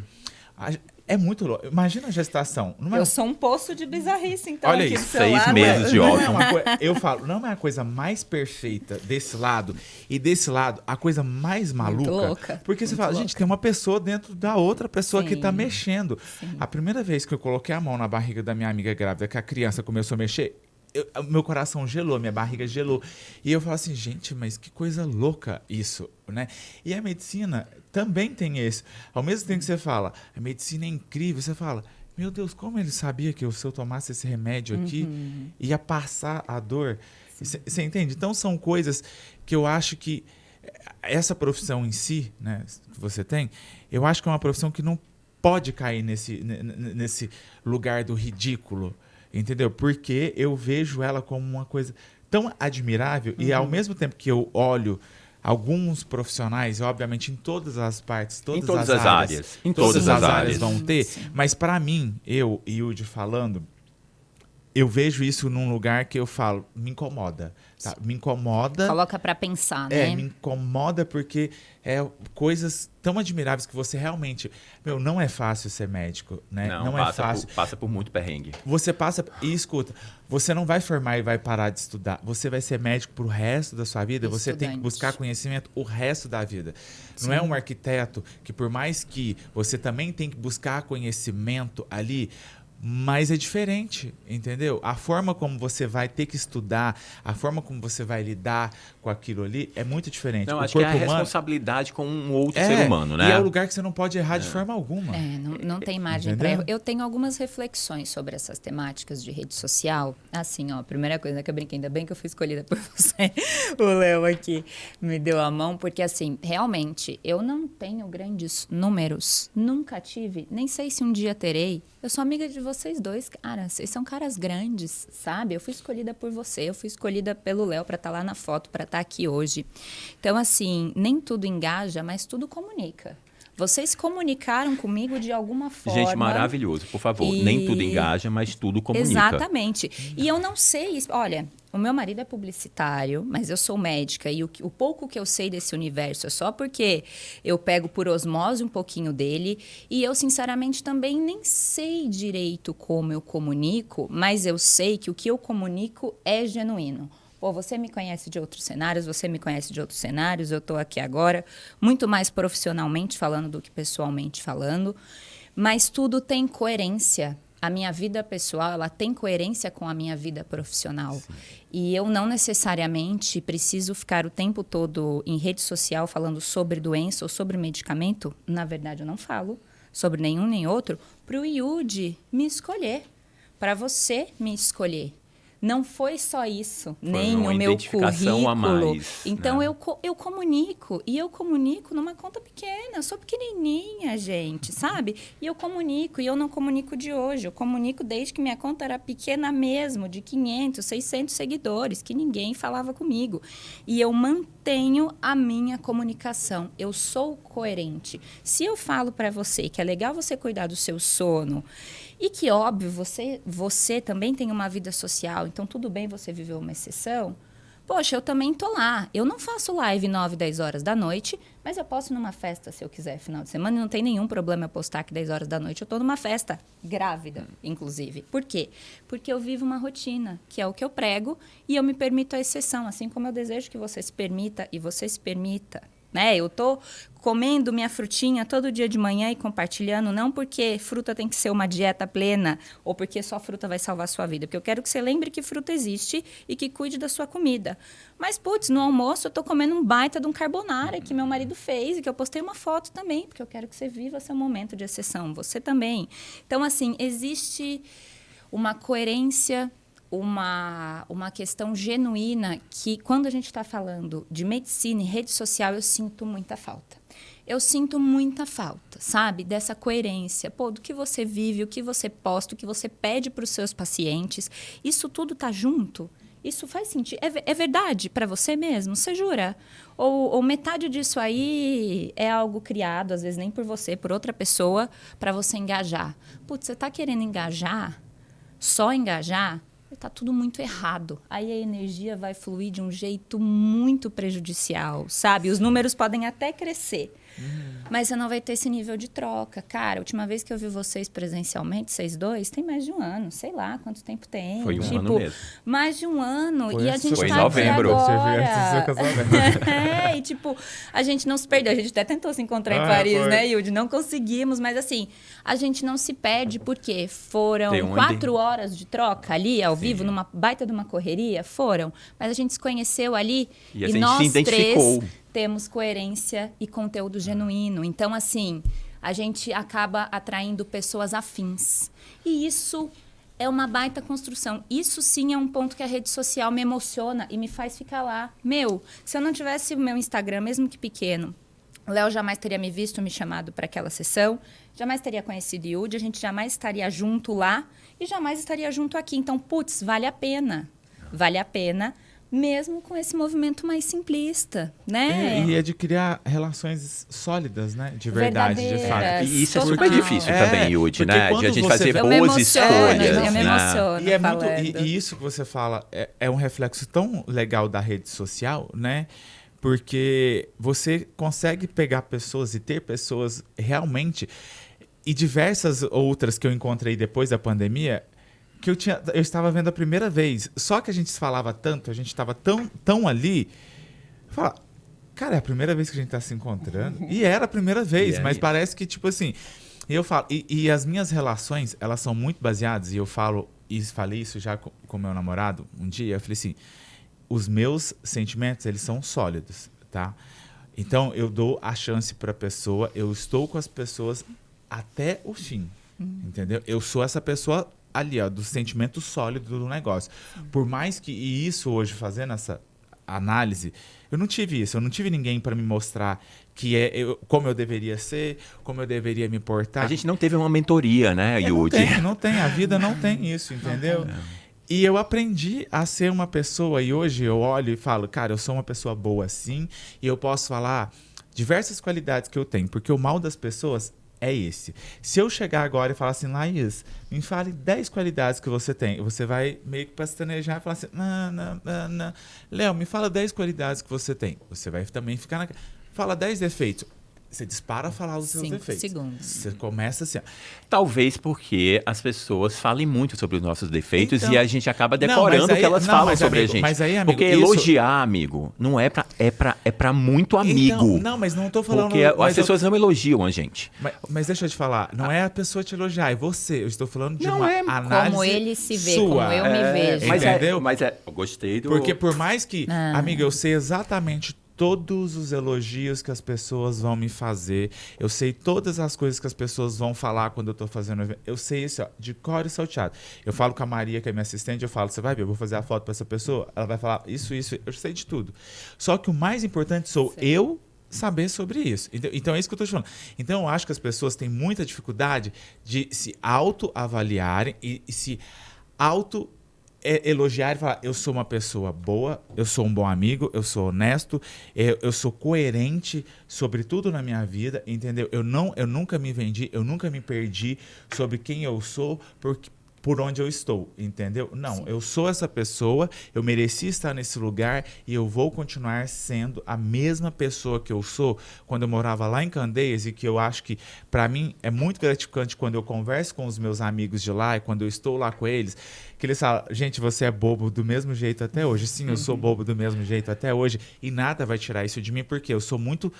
Speaker 3: É muito louco. Imagina a gestação. Não é
Speaker 2: Eu sou um poço de bizarrice, então,
Speaker 3: Olha
Speaker 2: aqui
Speaker 3: isso,
Speaker 2: do seu
Speaker 1: 6
Speaker 2: lado.
Speaker 1: meses de
Speaker 3: não
Speaker 1: óbito.
Speaker 3: é uma eu falo, não é a coisa mais perfeita desse lado, e desse lado a coisa mais
Speaker 2: Muito
Speaker 3: maluca.
Speaker 2: louca,
Speaker 3: Porque você
Speaker 2: muito
Speaker 3: fala,
Speaker 2: louca.
Speaker 3: gente, tem uma pessoa dentro da outra pessoa que tá
Speaker 2: Sim,
Speaker 3: mexendo. A primeira vez que eu coloquei a mão na barriga da minha amiga grávida, que a criança começou a mexer, meu coração gelou, minha barriga gelou. E eu falo assim, gente, mas que coisa louca isso, né? E a medicina também tem esse. Ao mesmo tempo que você fala, a medicina é incrível, você fala, meu Deus, como ele sabia que se eu tomasse esse remédio aqui, ia passar a dor? Você entende? Então são coisas que eu acho que essa profissão em si, né, que você tem, eu acho que é uma profissão que não pode cair nesse lugar do ridículo, entendeu? Porque eu vejo ela como uma coisa tão admirável e ao mesmo tempo que eu olho alguns profissionais, obviamente em todas as partes, todas as áreas,
Speaker 1: Em
Speaker 3: todas
Speaker 1: todas
Speaker 3: as
Speaker 1: as
Speaker 3: áreas
Speaker 1: áreas.
Speaker 3: vão ter, mas para mim, eu e Yudi falando, eu vejo isso num lugar que eu falo, me incomoda, tá? Me incomoda.
Speaker 2: Coloca pra pensar, né?
Speaker 3: Me incomoda porque coisas tão admiráveis que você realmente... Meu, não é fácil ser médico, né? Não é fácil.
Speaker 1: Passa por muito perrengue.
Speaker 3: Você passa... E escuta, você não vai formar e vai parar de estudar. Você vai ser médico pro resto da sua vida. Você tem que
Speaker 2: Estudante.
Speaker 3: buscar conhecimento o resto da vida. Não é um arquiteto que, por mais que você também tem que buscar conhecimento ali... Mas é diferente, entendeu? A forma como você vai ter que estudar, a forma como você vai lidar com aquilo ali é muito diferente.
Speaker 1: Não,
Speaker 3: O
Speaker 1: acho que é a
Speaker 3: corpo humano-
Speaker 1: responsabilidade com um outro ser humano, né?
Speaker 3: E é o lugar que você não pode errar de forma alguma.
Speaker 2: Não tem margem
Speaker 3: Entendeu?
Speaker 2: para erro. Eu tenho algumas reflexões sobre essas temáticas de rede social. Assim, ó, a primeira coisa que eu brinquei, ainda bem que eu fui escolhida por você. O Léo aqui me deu a mão, porque assim, realmente, eu não tenho grandes números. Nunca tive, nem sei se um dia terei. Eu sou amiga de vocês dois, cara. Vocês são caras grandes, sabe? Eu fui escolhida por você, eu fui escolhida pelo Léo para estar lá na foto, para estar aqui hoje. Então, assim, nem tudo engaja, mas tudo comunica. Vocês comunicaram comigo de alguma forma.
Speaker 1: Gente, maravilhoso, por favor.
Speaker 2: E-
Speaker 1: Nem tudo engaja, mas tudo comunica.
Speaker 2: Exatamente. E eu não sei... Olha, o meu marido é publicitário, mas eu sou médica. E o pouco que eu sei desse universo é só porque eu pego por osmose um pouquinho dele. E eu, sinceramente, também nem sei direito como eu comunico, mas eu sei que o que eu comunico é genuíno. Pô, você me conhece de outros cenários, você me conhece de outros cenários, eu estou aqui agora muito mais profissionalmente falando do que pessoalmente falando, mas tudo tem coerência. A minha vida pessoal, ela tem coerência com a minha vida profissional. Sim. E eu não necessariamente preciso ficar o tempo todo em rede social falando sobre doença ou sobre medicamento. Na verdade, eu não falo sobre nenhum nem outro, para o Yudi me escolher, para você me escolher. Não foi só isso, foi nem o meu currículo. A mais, então, né? eu comunico, e eu comunico numa conta pequena. Eu sou pequenininha, gente, sabe? E eu comunico, e eu não comunico de hoje. Eu comunico desde que minha conta era pequena mesmo, de 500, 600 seguidores, que ninguém falava comigo. E eu mantenho a minha comunicação. Eu sou coerente. Se eu falo para você que é legal você cuidar do seu sono, e que, óbvio, você também tem uma vida social, então tudo bem você viver uma exceção. Poxa, eu também tô lá. Eu não faço live 9, 10 horas da noite, mas eu posso ir numa festa se eu quiser, final de semana. E não tem nenhum problema eu postar que 10 horas da noite eu tô numa festa, grávida, inclusive. Por quê? Porque eu vivo uma rotina, que é o que eu prego, e eu me permito a exceção, assim como eu desejo que você se permita e você se permita. Né? Eu tô comendo minha frutinha todo dia de manhã e compartilhando, não porque fruta tem que ser uma dieta plena ou porque só fruta vai salvar a sua vida, porque eu quero que você lembre que fruta existe e que cuide da sua comida. Mas, putz, no almoço eu tô comendo um baita de um carbonara que meu marido fez e que eu postei uma foto também, porque eu quero que você viva seu momento de exceção, você também. Então, assim, existe uma coerência, uma questão genuína que, quando a gente está falando de medicina e rede social, eu sinto muita falta. Eu sinto muita falta, sabe? Dessa coerência. Pô, do que você vive, o que você posta, o que você pede para os seus pacientes. Isso tudo tá junto? Isso faz sentido? É verdade para você mesmo? Você jura? Ou metade disso aí é algo criado, às vezes nem por você, por outra pessoa, para você engajar? Putz, você está querendo engajar? Só engajar? Está tudo muito errado. Aí a energia vai fluir de um jeito muito prejudicial, sabe? Os números podem até crescer, mas você não vai ter esse nível de troca. Cara, a última vez que eu vi vocês presencialmente, vocês dois, tem mais de um ano. Sei lá quanto tempo tem.
Speaker 1: Foi um ano mesmo.
Speaker 2: Mais de um ano.
Speaker 3: Foi
Speaker 2: e a gente
Speaker 1: foi
Speaker 2: tá
Speaker 1: em novembro.
Speaker 2: E tipo, a gente não se perdeu. A gente até tentou se encontrar em Paris,
Speaker 3: foi.
Speaker 2: né, Yudi? Não conseguimos, mas assim, a gente não se perde porque foram 4 horas de troca ali, ao vivo, numa baita de uma correria. Foram. Mas a gente se conheceu ali
Speaker 1: e nós
Speaker 2: três temos coerência e conteúdo genuíno. Então, assim, a gente acaba atraindo pessoas afins. E isso é uma baita construção. Isso sim é um ponto que a rede social me emociona e me faz ficar lá. Se eu não tivesse o meu Instagram, mesmo que pequeno, o Léo jamais teria me visto, me chamado para aquela sessão, jamais teria conhecido Yudi, a gente jamais estaria junto lá e jamais estaria junto aqui. Então, putz, vale a pena. Vale a pena, mesmo com esse movimento mais simplista, né?
Speaker 3: E é de criar relações sólidas, né? De verdade, de fato.
Speaker 1: E isso é super difícil também, Yudi, né? De a gente fazer boas escolhas.
Speaker 2: Eu me emociono,
Speaker 3: e isso que você fala é um reflexo tão legal da rede social, né? Porque você consegue pegar pessoas e ter pessoas realmente... E diversas outras que eu encontrei depois da pandemia... que eu estava vendo a primeira vez. Só que a gente se falava tanto, a gente estava tão ali. Fala, cara, é a primeira vez que a gente está se encontrando. E era a primeira vez, mas parece que, tipo assim... Eu falo, e as minhas relações, elas são muito baseadas, e eu falei isso já com meu namorado um dia, eu falei assim, os meus sentimentos, eles são sólidos, tá? Então, eu dou a chance para a pessoa, eu estou com as pessoas até o fim, entendeu? Eu sou essa pessoa... ali, ó, do sentimento sólido do negócio. Por mais que, e isso hoje, fazendo essa análise, eu não tive isso, eu não tive ninguém para me mostrar como eu deveria ser, como eu deveria me portar.
Speaker 1: A gente não teve uma mentoria, né, Yudi?
Speaker 3: Não tem, a vida não tem isso, entendeu? E eu aprendi a ser uma pessoa, e hoje eu olho e falo, cara, eu sou uma pessoa boa assim, e eu posso falar diversas qualidades que eu tenho, porque o mal das pessoas é esse. Se eu chegar agora e falar assim, Laís, me fale 10 qualidades que você tem. Você vai meio que pestanejar e falar assim, não. Léo, me fala 10 qualidades que você tem. Você vai também ficar Fala 10 defeitos. Você dispara a falar os seus
Speaker 2: 5
Speaker 3: defeitos.
Speaker 2: segundos.
Speaker 3: Você começa assim, ó.
Speaker 1: Talvez porque as pessoas falem muito sobre os nossos defeitos
Speaker 3: Então-
Speaker 1: e a gente acaba
Speaker 3: Não,
Speaker 1: decorando
Speaker 3: mas aí-
Speaker 1: o que elas
Speaker 3: não,
Speaker 1: falam
Speaker 3: mas,
Speaker 1: sobre
Speaker 3: amigo,
Speaker 1: a gente.
Speaker 3: mas aí, amigo,
Speaker 1: porque
Speaker 3: isso-
Speaker 1: elogiar, amigo, não é pra muito amigo.
Speaker 3: Então, não, mas não tô falando...
Speaker 1: Porque as
Speaker 3: mas eu-
Speaker 1: pessoas não elogiam a gente.
Speaker 3: Mas deixa eu te falar, não é a pessoa te elogiar, é você. Eu estou falando de
Speaker 1: Não
Speaker 3: uma
Speaker 1: é
Speaker 3: análise
Speaker 2: Como ele se vê,
Speaker 3: sua.
Speaker 2: como eu me vejo.
Speaker 3: Entendeu?
Speaker 1: Eu gostei do...
Speaker 3: Porque por mais que,
Speaker 2: Ah.
Speaker 3: amiga, eu sei exatamente todos os elogios que as pessoas vão me fazer, eu sei todas as coisas que as pessoas vão falar quando eu tô fazendo evento. Eu sei isso, ó, de cor e salteado. Eu falo com a Maria, que é minha assistente, eu falo, você vai ver, eu vou fazer a foto para essa pessoa, ela vai falar isso, eu sei de tudo. Só que o mais importante sou eu saber sobre isso. Então é isso que eu tô te falando. Então eu acho que as pessoas têm muita dificuldade de se autoavaliarem e se elogiar e falar, eu sou uma pessoa boa, eu sou um bom amigo, eu sou honesto, eu sou coerente sobre tudo na minha vida, entendeu? Eu nunca me vendi, eu nunca me perdi sobre quem eu sou, por onde eu estou, entendeu? Não,
Speaker 2: Sim.
Speaker 3: eu sou essa pessoa, eu mereci estar nesse lugar e eu vou continuar sendo a mesma pessoa que eu sou quando eu morava lá em Candeias e que eu acho que, para mim, é muito gratificante quando eu converso com os meus amigos de lá e quando eu estou lá com eles, que eles falam, gente, você é bobo do mesmo jeito até hoje. Sim, eu sou bobo do mesmo jeito até hoje e nada vai tirar isso de mim porque eu sou muito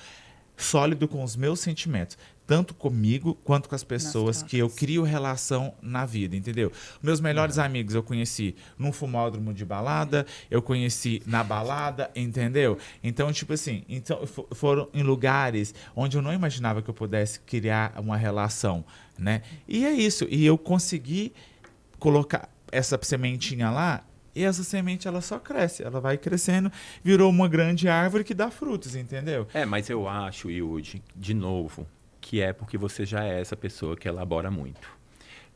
Speaker 3: sólido com os meus sentimentos, tanto comigo quanto com as pessoas que eu crio relação na vida, entendeu? Meus melhores amigos eu conheci num fumódromo de balada, eu conheci na balada, entendeu? Então, tipo assim, foram em lugares onde eu não imaginava que eu pudesse criar uma relação, né? E é isso, e eu consegui colocar essa sementinha lá. E essa semente, ela só cresce, ela vai crescendo, virou uma grande árvore que dá frutos, entendeu?
Speaker 1: Mas eu acho, Yudi, de novo, que é porque você já é essa pessoa que elabora muito.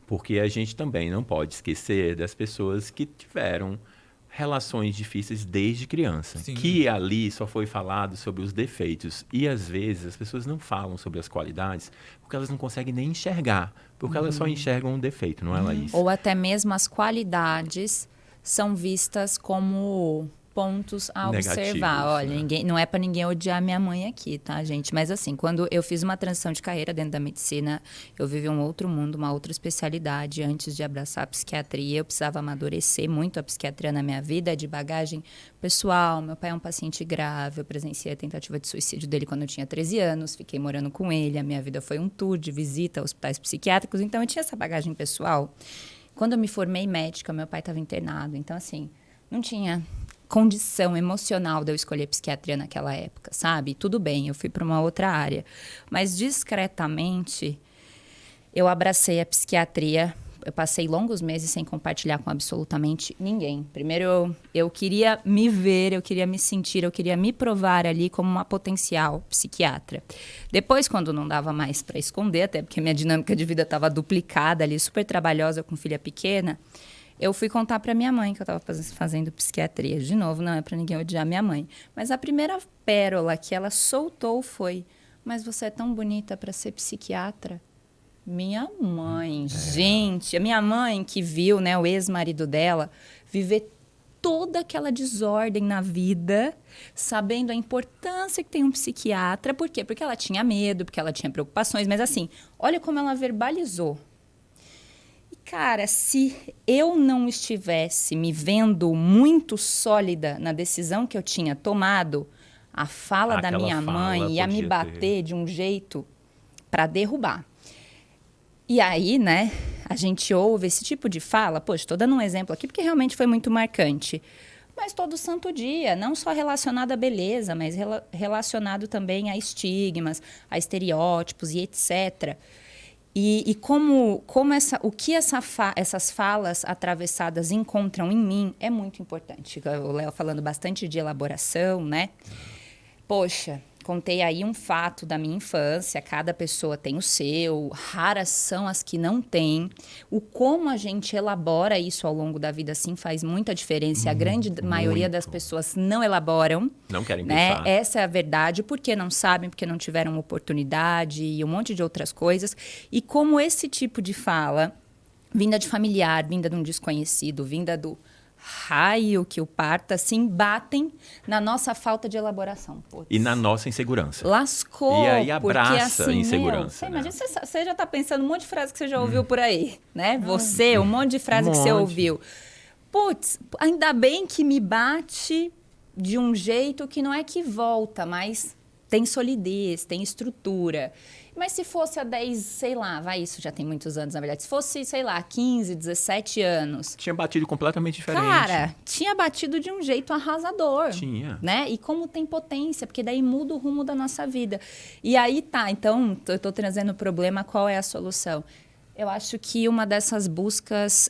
Speaker 1: Porque a gente também não pode esquecer das pessoas que tiveram relações difíceis desde criança.
Speaker 3: Sim.
Speaker 1: Que ali só foi falado sobre os defeitos. E, às vezes, as pessoas não falam sobre as qualidades porque elas não conseguem nem enxergar. Porque elas só enxergam um defeito, não é, Laís?
Speaker 2: Ou até mesmo as qualidades são vistas como pontos a
Speaker 1: Negativos,
Speaker 2: observar. Olha,
Speaker 1: né?
Speaker 2: não é para ninguém odiar minha mãe aqui, tá, gente? Mas assim, quando eu fiz uma transição de carreira dentro da medicina, eu vivi um outro mundo, uma outra especialidade. Antes de abraçar a psiquiatria, eu precisava amadurecer muito a psiquiatria na minha vida, de bagagem pessoal. Meu pai é um paciente grave, eu presenciei a tentativa de suicídio dele quando eu tinha 13 anos, fiquei morando com ele, a minha vida foi um tour de visita a hospitais psiquiátricos, então eu tinha essa bagagem pessoal. Quando eu me formei médica, meu pai estava internado. Então, assim, não tinha condição emocional de eu escolher psiquiatria naquela época, sabe? Tudo bem, eu fui para uma outra área. Mas, discretamente, eu abracei a psiquiatria. Eu passei longos meses sem compartilhar com absolutamente ninguém. Primeiro, eu queria me ver, eu queria me sentir, eu queria me provar ali como uma potencial psiquiatra. Depois, quando não dava mais para esconder, até porque minha dinâmica de vida estava duplicada ali, super trabalhosa com filha pequena, eu fui contar para minha mãe que eu estava fazendo psiquiatria. De novo, não é para ninguém odiar minha mãe. Mas a primeira pérola que ela soltou foi: mas você é tão bonita para ser psiquiatra. Minha mãe, gente, a minha mãe que viu, né, o ex-marido dela viver toda aquela desordem na vida, sabendo a importância que tem um psiquiatra. Por quê? Porque ela tinha medo, porque ela tinha preocupações, mas assim, olha como ela verbalizou. E, cara, se eu não estivesse me vendo muito sólida na decisão que eu tinha tomado, a fala da
Speaker 1: Aquela
Speaker 2: minha
Speaker 1: fala
Speaker 2: mãe ia me
Speaker 1: podia
Speaker 2: bater
Speaker 1: ter.
Speaker 2: de um jeito para derrubar. E aí, né, a gente ouve esse tipo de fala, poxa, estou dando um exemplo aqui porque realmente foi muito marcante, mas todo santo dia, não só relacionado à beleza, mas relacionado também a estigmas, a estereótipos e etc. E como o que essas falas atravessadas encontram em mim é muito importante. O Léo falando bastante de elaboração, né? Poxa, contei aí um fato da minha infância, cada pessoa tem o seu, raras são as que não têm. O como a gente elabora isso ao longo da vida, sim, faz muita diferença. A grande maioria das pessoas não elaboram.
Speaker 1: Não querem
Speaker 2: né?
Speaker 1: pensar.
Speaker 2: Essa é a verdade, porque não sabem, porque não tiveram oportunidade e um monte de outras coisas. E como esse tipo de fala, vinda de familiar, vinda de um desconhecido, vinda raio que o parta, assim, batem na nossa falta de elaboração. Putz.
Speaker 1: E na nossa insegurança.
Speaker 2: Lascou.
Speaker 1: E aí abraça
Speaker 2: porque, assim,
Speaker 1: a insegurança.
Speaker 2: Você
Speaker 1: né?
Speaker 2: imagina, você já está pensando um monte de frase que você já ouviu por aí, né? Um monte de frase que você ouviu. Putz, ainda bem que me bate de um jeito que não é que volta, mas tem solidez, tem estrutura. Mas se fosse há 10, sei lá, isso já tem muitos anos, na verdade. Se fosse, sei lá, 15, 17 anos.
Speaker 1: Tinha batido completamente diferente.
Speaker 2: Cara, tinha batido de um jeito arrasador.
Speaker 1: Tinha.
Speaker 2: Né? E como tem potência, porque daí muda o rumo da nossa vida. E aí tá, então, eu tô trazendo o problema, qual é a solução? Eu acho que uma dessas buscas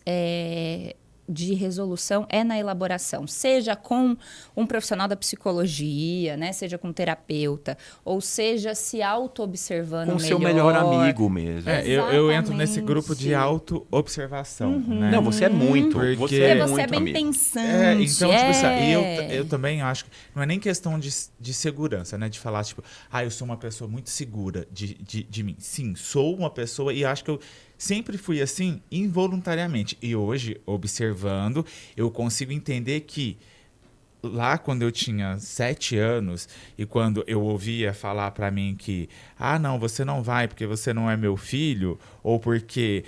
Speaker 2: de resolução é na elaboração, seja com um profissional da psicologia, né? Seja com um terapeuta, ou seja se auto-observando melhor.
Speaker 1: Com seu melhor amigo mesmo.
Speaker 3: Eu entro nesse grupo de auto-observação. Né?
Speaker 1: Não, você é muito.
Speaker 3: Porque
Speaker 1: você é
Speaker 2: você
Speaker 1: muito
Speaker 2: é bem
Speaker 1: amigo.
Speaker 2: pensante.
Speaker 3: Então, tipo assim, eu também acho que não é nem questão de segurança, né? De falar, tipo, eu sou uma pessoa muito segura de mim. Sim, sou uma pessoa e acho que eu sempre fui assim, involuntariamente. E hoje, observando, eu consigo entender que lá quando eu tinha 7 anos e quando eu ouvia falar pra mim que não, você não vai porque você não é meu filho, ou porque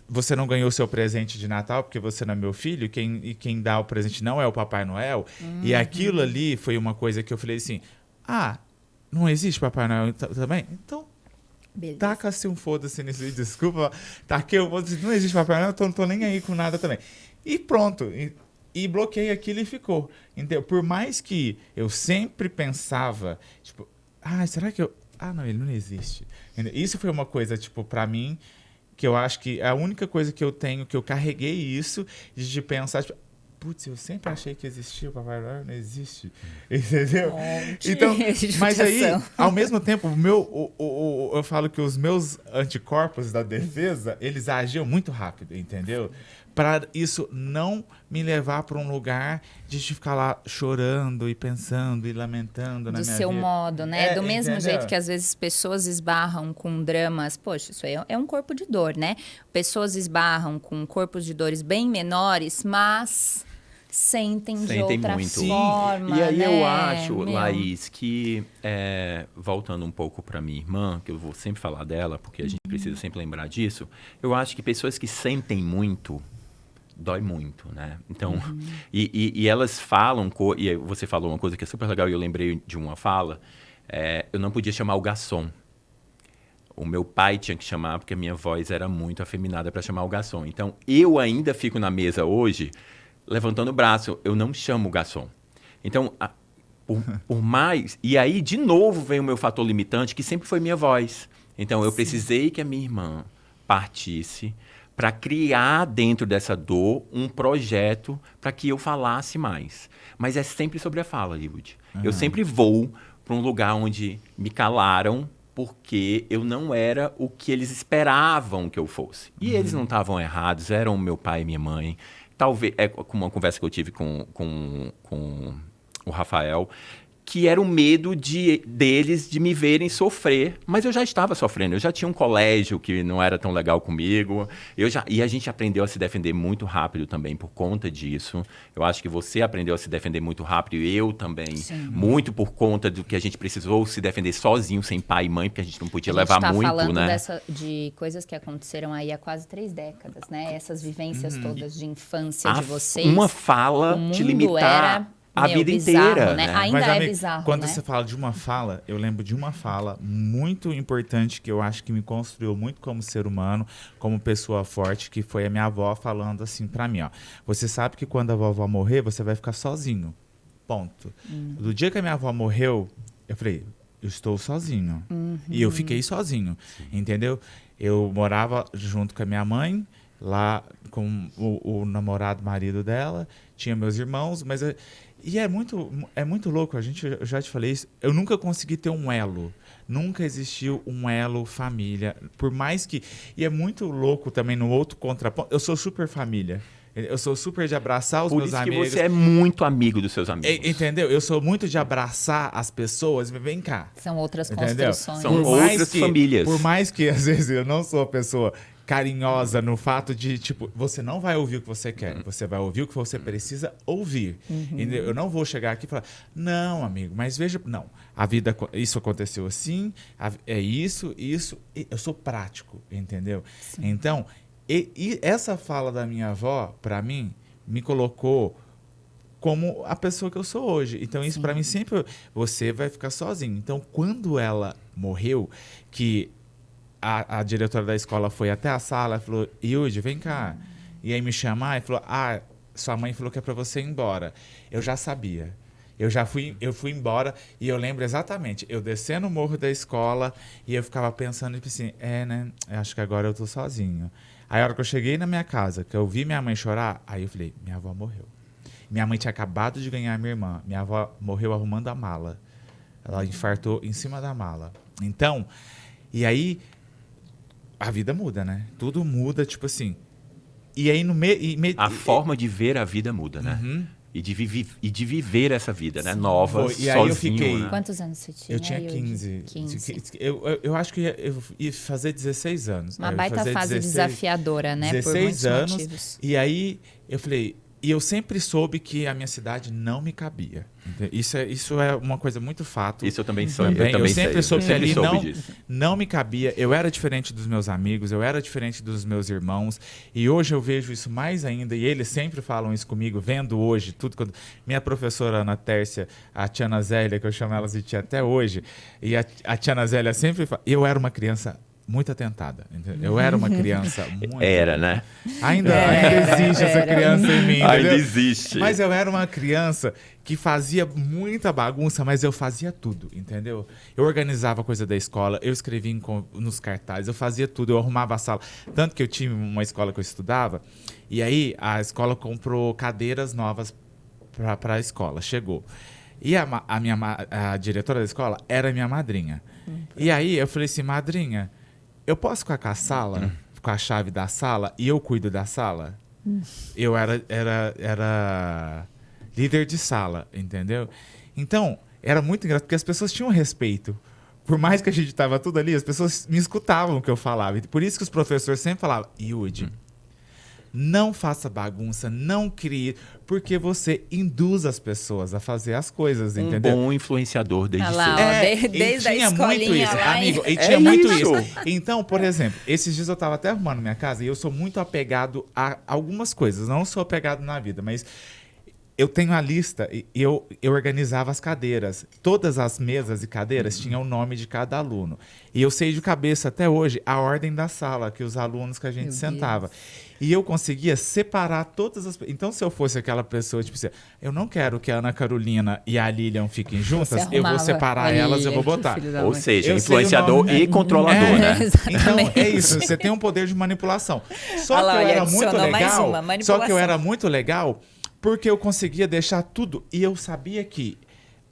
Speaker 3: você não ganhou seu presente de Natal porque você não é meu filho, e quem dá o presente não é o Papai Noel. E aquilo ali foi uma coisa que eu falei assim, não existe Papai Noel também? Então
Speaker 2: beleza.
Speaker 3: Taca-se um foda-se nisso aí, desculpa. Eu vou dizer, não existe Papai Noel, não tô nem aí com nada também. E pronto. E bloqueei aquilo e ficou. Entendeu? Por mais que eu sempre pensava, tipo, será que eu... não, ele não existe. Entendeu? Isso foi uma coisa, tipo, pra mim, que eu acho que é a única coisa que eu tenho, que eu carreguei isso, de pensar, tipo, putz, eu sempre achei que existia o Papai Noel, não existe. Entendeu? Então, mas aí, ao mesmo tempo, eu falo que os meus anticorpos da defesa, eles agiam muito rápido, entendeu? Para isso não me levar para um lugar de ficar lá chorando e pensando e lamentando na minha vida.
Speaker 2: Do seu modo, né? Do mesmo jeito que às vezes pessoas esbarram com dramas, poxa, isso aí é um corpo de dor, né? Pessoas esbarram com corpos de dores bem menores, mas sentem de outra
Speaker 1: muito.
Speaker 2: forma.
Speaker 1: E aí
Speaker 2: né?
Speaker 1: eu acho, Laís, que voltando um pouco para minha irmã, que eu vou sempre falar dela, porque a gente precisa sempre lembrar disso, eu acho que pessoas que sentem muito dói muito, né? Então, e elas falam, e você falou uma coisa que é super legal, e eu lembrei de uma fala, eu não podia chamar o garçom. O meu pai tinha que chamar, porque a minha voz era muito afeminada para chamar o garçom. Então, eu ainda fico na mesa hoje, levantando o braço, eu não chamo o garçom. Então, por mais... E aí, de novo, vem o meu fator limitante, que sempre foi minha voz. Então, eu precisei que a minha irmã partisse para criar dentro dessa dor um projeto para que eu falasse mais. Mas é sempre sobre a fala, Liwood. Eu sempre vou para um lugar onde me calaram porque eu não era o que eles esperavam que eu fosse. E eles não estavam errados, eram meu pai e minha mãe. Talvez, com uma conversa que eu tive com o Rafael, que era o medo deles de me verem sofrer. Mas eu já estava sofrendo, eu já tinha um colégio que não era tão legal comigo. E a gente aprendeu a se defender muito rápido também por conta disso. Eu acho que você aprendeu a se defender muito rápido e eu também. Sim. Muito por conta do que a gente precisou se defender sozinho, sem pai e mãe, porque a gente não podia levar muito, né? A gente
Speaker 2: tá falando de coisas que aconteceram aí há quase 3 décadas, né? Essas vivências todas de infância de vocês.
Speaker 1: Uma fala te limitar a vida
Speaker 2: bizarro,
Speaker 1: inteira,
Speaker 2: né?
Speaker 1: né?
Speaker 2: Ainda
Speaker 3: Mas,
Speaker 2: é
Speaker 3: amigo,
Speaker 2: bizarro,
Speaker 3: quando
Speaker 2: né?
Speaker 3: você fala de uma fala, eu lembro de uma fala muito importante que eu acho que me construiu muito como ser humano, como pessoa forte, que foi a minha avó falando assim pra mim, ó. Você sabe que quando a vovó morrer, você vai ficar sozinho. Ponto. Do dia que a minha avó morreu, eu falei, eu estou sozinho. E eu fiquei sozinho, entendeu? Eu morava junto com a minha mãe, lá com o namorado, marido dela, tinha meus irmãos, mas... E é muito louco, eu já te falei isso, eu nunca consegui ter um elo, nunca existiu um elo família, por mais que... E é muito louco também no outro contraponto, eu sou super família, eu sou super de abraçar os meus amigos.
Speaker 1: Por isso que você é muito amigo dos seus amigos.
Speaker 3: Entendeu? Eu sou muito de abraçar as pessoas, vem cá.
Speaker 2: São outras
Speaker 3: entendeu?
Speaker 2: construções.
Speaker 1: São outras famílias.
Speaker 3: Por mais que às vezes eu não sou a pessoa carinhosa no fato de, tipo, você não vai ouvir o que você quer, você vai ouvir o que você precisa ouvir. Entendeu? Eu não vou chegar aqui e falar, não, amigo, mas veja... Não, a vida, isso aconteceu assim, é isso, eu sou prático, entendeu? Sim. Então, e essa fala da minha avó, para mim, me colocou como a pessoa que eu sou hoje. Então, isso para mim sempre... Você vai ficar sozinho. Então, quando ela morreu, que... A diretora da escola foi até a sala e falou, Yudi, vem cá. E aí me chamar e falou, sua mãe falou que é para você ir embora. Eu já sabia. Eu fui embora e eu lembro exatamente, eu descendo o morro da escola e eu ficava pensando, tipo assim, né, acho que agora eu tô sozinho. Aí a hora que eu cheguei na minha casa, que eu vi minha mãe chorar, aí eu falei, minha avó morreu. Minha mãe tinha acabado de ganhar minha irmã. Minha avó morreu arrumando a mala. Ela infartou em cima da mala. Então, e aí... A vida muda, né? Tudo muda, tipo assim. E aí no meio...
Speaker 1: A forma de ver a vida muda, né? E de viver essa vida, né? Nova,
Speaker 3: e
Speaker 1: sozinho.
Speaker 3: Aí eu fiquei...
Speaker 1: Né?
Speaker 2: Quantos anos você tinha?
Speaker 3: Eu tinha 15. Eu acho que eu ia fazer 16 anos.
Speaker 2: Uma baita fase 16, desafiadora, né?
Speaker 3: 16
Speaker 2: por muitos
Speaker 3: anos.
Speaker 2: Motivos.
Speaker 3: E aí eu falei... E eu sempre soube que a minha cidade não me cabia. Isso é uma coisa muito fato.
Speaker 1: Isso eu também soube.
Speaker 3: Eu sempre soube que ali não me cabia. Eu era diferente dos meus amigos, eu era diferente dos meus irmãos. E hoje eu vejo isso mais ainda. E eles sempre falam isso comigo, vendo hoje tudo. Minha professora Ana Tércia, a tia Ana Zélia, que eu chamo elas de tia até hoje. E a tia Ana Zélia sempre fala... Eu era uma criança... muito atentada. Entendeu? Eu era uma criança muito...
Speaker 1: Era, né?
Speaker 3: Ainda existe essa criança em mim. Entendeu?
Speaker 1: Ainda existe.
Speaker 3: Mas eu era uma criança que fazia muita bagunça, mas eu fazia tudo, entendeu? Eu organizava a coisa da escola, eu escrevia nos cartazes, eu fazia tudo, eu arrumava a sala. Tanto que eu tinha uma escola que eu estudava, e aí a escola comprou cadeiras novas para a escola. Chegou. E a diretora da escola era minha madrinha. E aí eu falei assim, madrinha, eu posso ficar com a sala, com a chave da sala, e eu cuido da sala? Eu era líder de sala, entendeu? Então, era muito engraçado, porque as pessoas tinham respeito. Por mais que a gente estava tudo ali, as pessoas me escutavam o que eu falava. Por isso que os professores sempre falavam, Yudi, não faça bagunça, não crie, porque você induz as pessoas a fazer as coisas, entendeu?
Speaker 1: Um bom influenciador desde cedo.
Speaker 2: Desde a escolinha
Speaker 3: muito isso,
Speaker 2: lá,
Speaker 3: amigo, e tinha muito isso. Então, por exemplo, esses dias eu estava até arrumando minha casa e eu sou muito apegado a algumas coisas. Não sou apegado na vida, mas eu tenho a lista e eu organizava as cadeiras. Todas as mesas e cadeiras tinham o nome de cada aluno. E eu sei de cabeça até hoje a ordem da sala, que os alunos que a gente sentava. E eu conseguia separar todas as... Então, se eu fosse aquela pessoa, tipo assim, eu não quero que a Ana Carolina e a Lilian fiquem juntas, eu vou separar elas, eu vou botar.
Speaker 1: Ou seja, influenciador e controlador, né?
Speaker 3: Então, é isso. Você tem um poder de manipulação. Só que eu era muito legal. Só que eu era muito legal porque eu conseguia deixar tudo. E eu sabia que...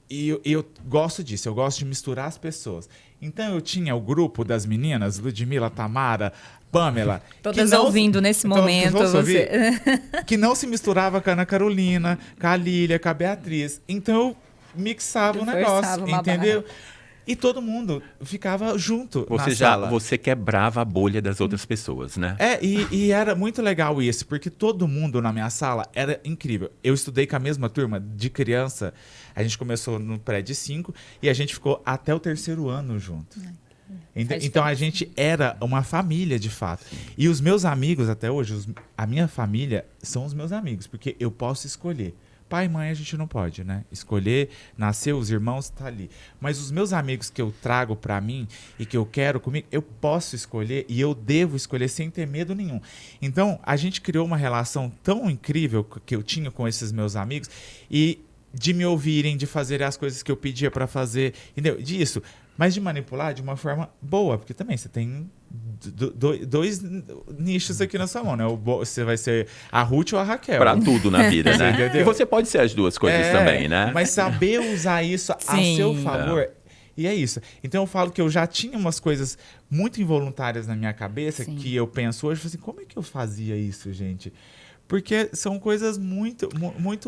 Speaker 3: E eu gosto disso, eu gosto de misturar as pessoas. Então eu tinha o grupo das meninas, Ludmila, Tamara, Pamela.
Speaker 2: Todas ouvindo nesse momento.
Speaker 3: Que não se misturava com a Ana Carolina, com a Lília, com a Beatriz. Então eu mixava o negócio, entendeu? E todo mundo ficava junto na sala.
Speaker 1: Você quebrava a bolha das outras pessoas, né?
Speaker 3: E era muito legal isso, porque todo mundo na minha sala era incrível. Eu estudei com a mesma turma de criança. A gente começou no pré de 5 e a gente ficou até o 3º ano junto. Então a gente era uma família, de fato. E os meus amigos até hoje, a minha família são os meus amigos, porque eu posso escolher. Pai e mãe a gente não pode, né? Escolher, nascer, os irmãos, tá ali. Mas os meus amigos que eu trago pra mim e que eu quero comigo, eu posso escolher e eu devo escolher sem ter medo nenhum. Então, a gente criou uma relação tão incrível que eu tinha com esses meus amigos e de me ouvirem, de fazer as coisas que eu pedia pra fazer, entendeu? Disso. Mas de manipular de uma forma boa, porque também você tem dois nichos aqui na sua mão, né? Você vai ser a Ruth ou a Raquel.
Speaker 1: Pra tudo na vida, né?
Speaker 3: E
Speaker 1: você pode ser as duas coisas também, né?
Speaker 3: Mas saber usar isso a seu favor. E é isso. Então eu falo que eu já tinha umas coisas muito involuntárias na minha cabeça que eu penso hoje, assim, como é que eu fazia isso, gente? Porque são coisas muito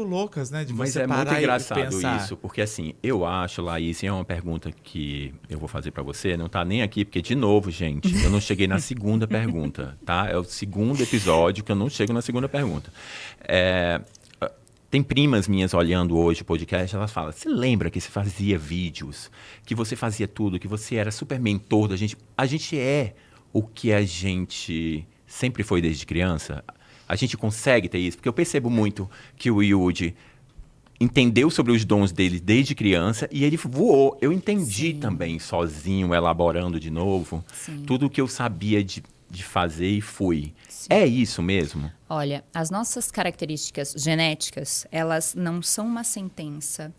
Speaker 3: loucas, né? De
Speaker 1: Mas
Speaker 3: você
Speaker 1: é
Speaker 3: parar
Speaker 1: muito
Speaker 3: e
Speaker 1: engraçado
Speaker 3: pensar.
Speaker 1: isso, porque assim, eu acho, Laís, e é uma pergunta que eu vou fazer para você, não tá nem aqui, porque, de novo, gente, eu não cheguei na segunda pergunta, tá? É o segundo episódio que eu não chego na segunda pergunta. Tem primas minhas olhando hoje o podcast, elas falam, você lembra que você fazia vídeos, que você fazia tudo, que você era super mentor da gente? A gente é o que a gente sempre foi desde criança? A gente consegue ter isso? Porque eu percebo muito que o Yudi entendeu sobre os dons dele desde criança e ele voou. Eu entendi também, sozinho, elaborando de novo, tudo o que eu sabia de fazer e fui. É isso mesmo?
Speaker 2: Olha, as nossas características genéticas, elas não são uma sentença.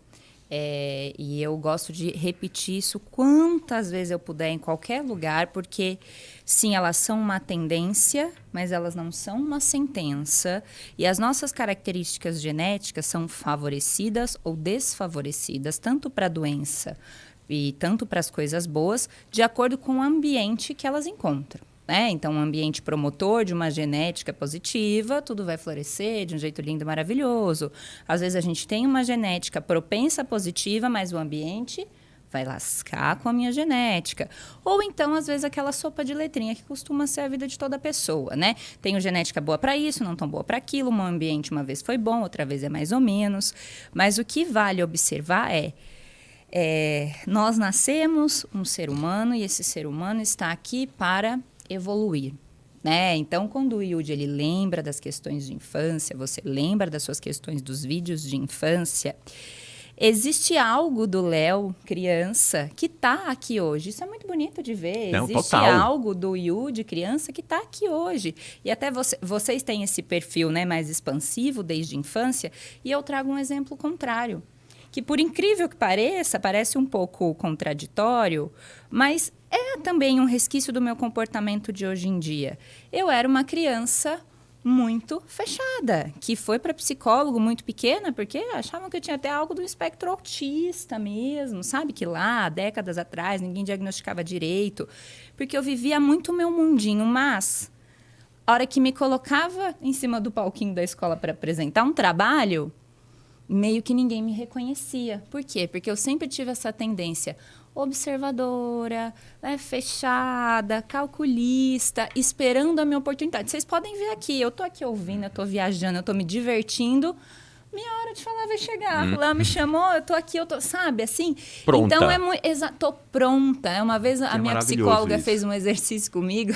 Speaker 2: E eu gosto de repetir isso quantas vezes eu puder, em qualquer lugar, porque, sim, elas são uma tendência, mas elas não são uma sentença. E as nossas características genéticas são favorecidas ou desfavorecidas, tanto para a doença e tanto para as coisas boas, de acordo com o ambiente que elas encontram. Então, um ambiente promotor de uma genética positiva, tudo vai florescer de um jeito lindo e maravilhoso. Às vezes, a gente tem uma genética propensa positiva, mas o ambiente vai lascar com a minha genética. Ou então, às vezes, aquela sopa de letrinha que costuma ser a vida de toda pessoa, né? Tenho genética boa para isso, não tão boa para aquilo. Um ambiente uma vez foi bom, outra vez é mais ou menos. Mas o que vale observar nós nascemos um ser humano e esse ser humano está aqui para evoluir, né? Então, quando o Yudi ele lembra das questões de infância, você lembra das suas questões dos vídeos de infância, existe algo do Léo, criança, que está aqui hoje. Isso é muito bonito de ver.
Speaker 1: Não,
Speaker 2: existe
Speaker 1: total.
Speaker 2: algo do Yudi, criança, que está aqui hoje. E até vocês têm esse perfil, né, mais expansivo desde a infância, e eu trago um exemplo contrário. Que, por incrível que pareça, parece um pouco contraditório, mas é também um resquício do meu comportamento de hoje em dia. Eu era uma criança muito fechada, que foi para psicólogo muito pequena, porque achavam que eu tinha até algo do espectro autista mesmo, sabe? Que lá, décadas atrás, ninguém diagnosticava direito, porque eu vivia muito o meu mundinho, mas a hora que me colocava em cima do palquinho da escola para apresentar um trabalho, meio que ninguém me reconhecia. Por quê? Porque eu sempre tive essa tendência observadora, fechada, calculista, esperando a minha oportunidade. Vocês podem ver aqui, eu tô aqui ouvindo, eu tô viajando, eu tô me divertindo. Minha hora de falar vai chegar. O Léo me chamou, eu tô aqui, sabe, assim?
Speaker 1: Pronta.
Speaker 2: Então, tô pronta. Uma vez a minha psicóloga
Speaker 1: isso.
Speaker 2: fez um exercício comigo,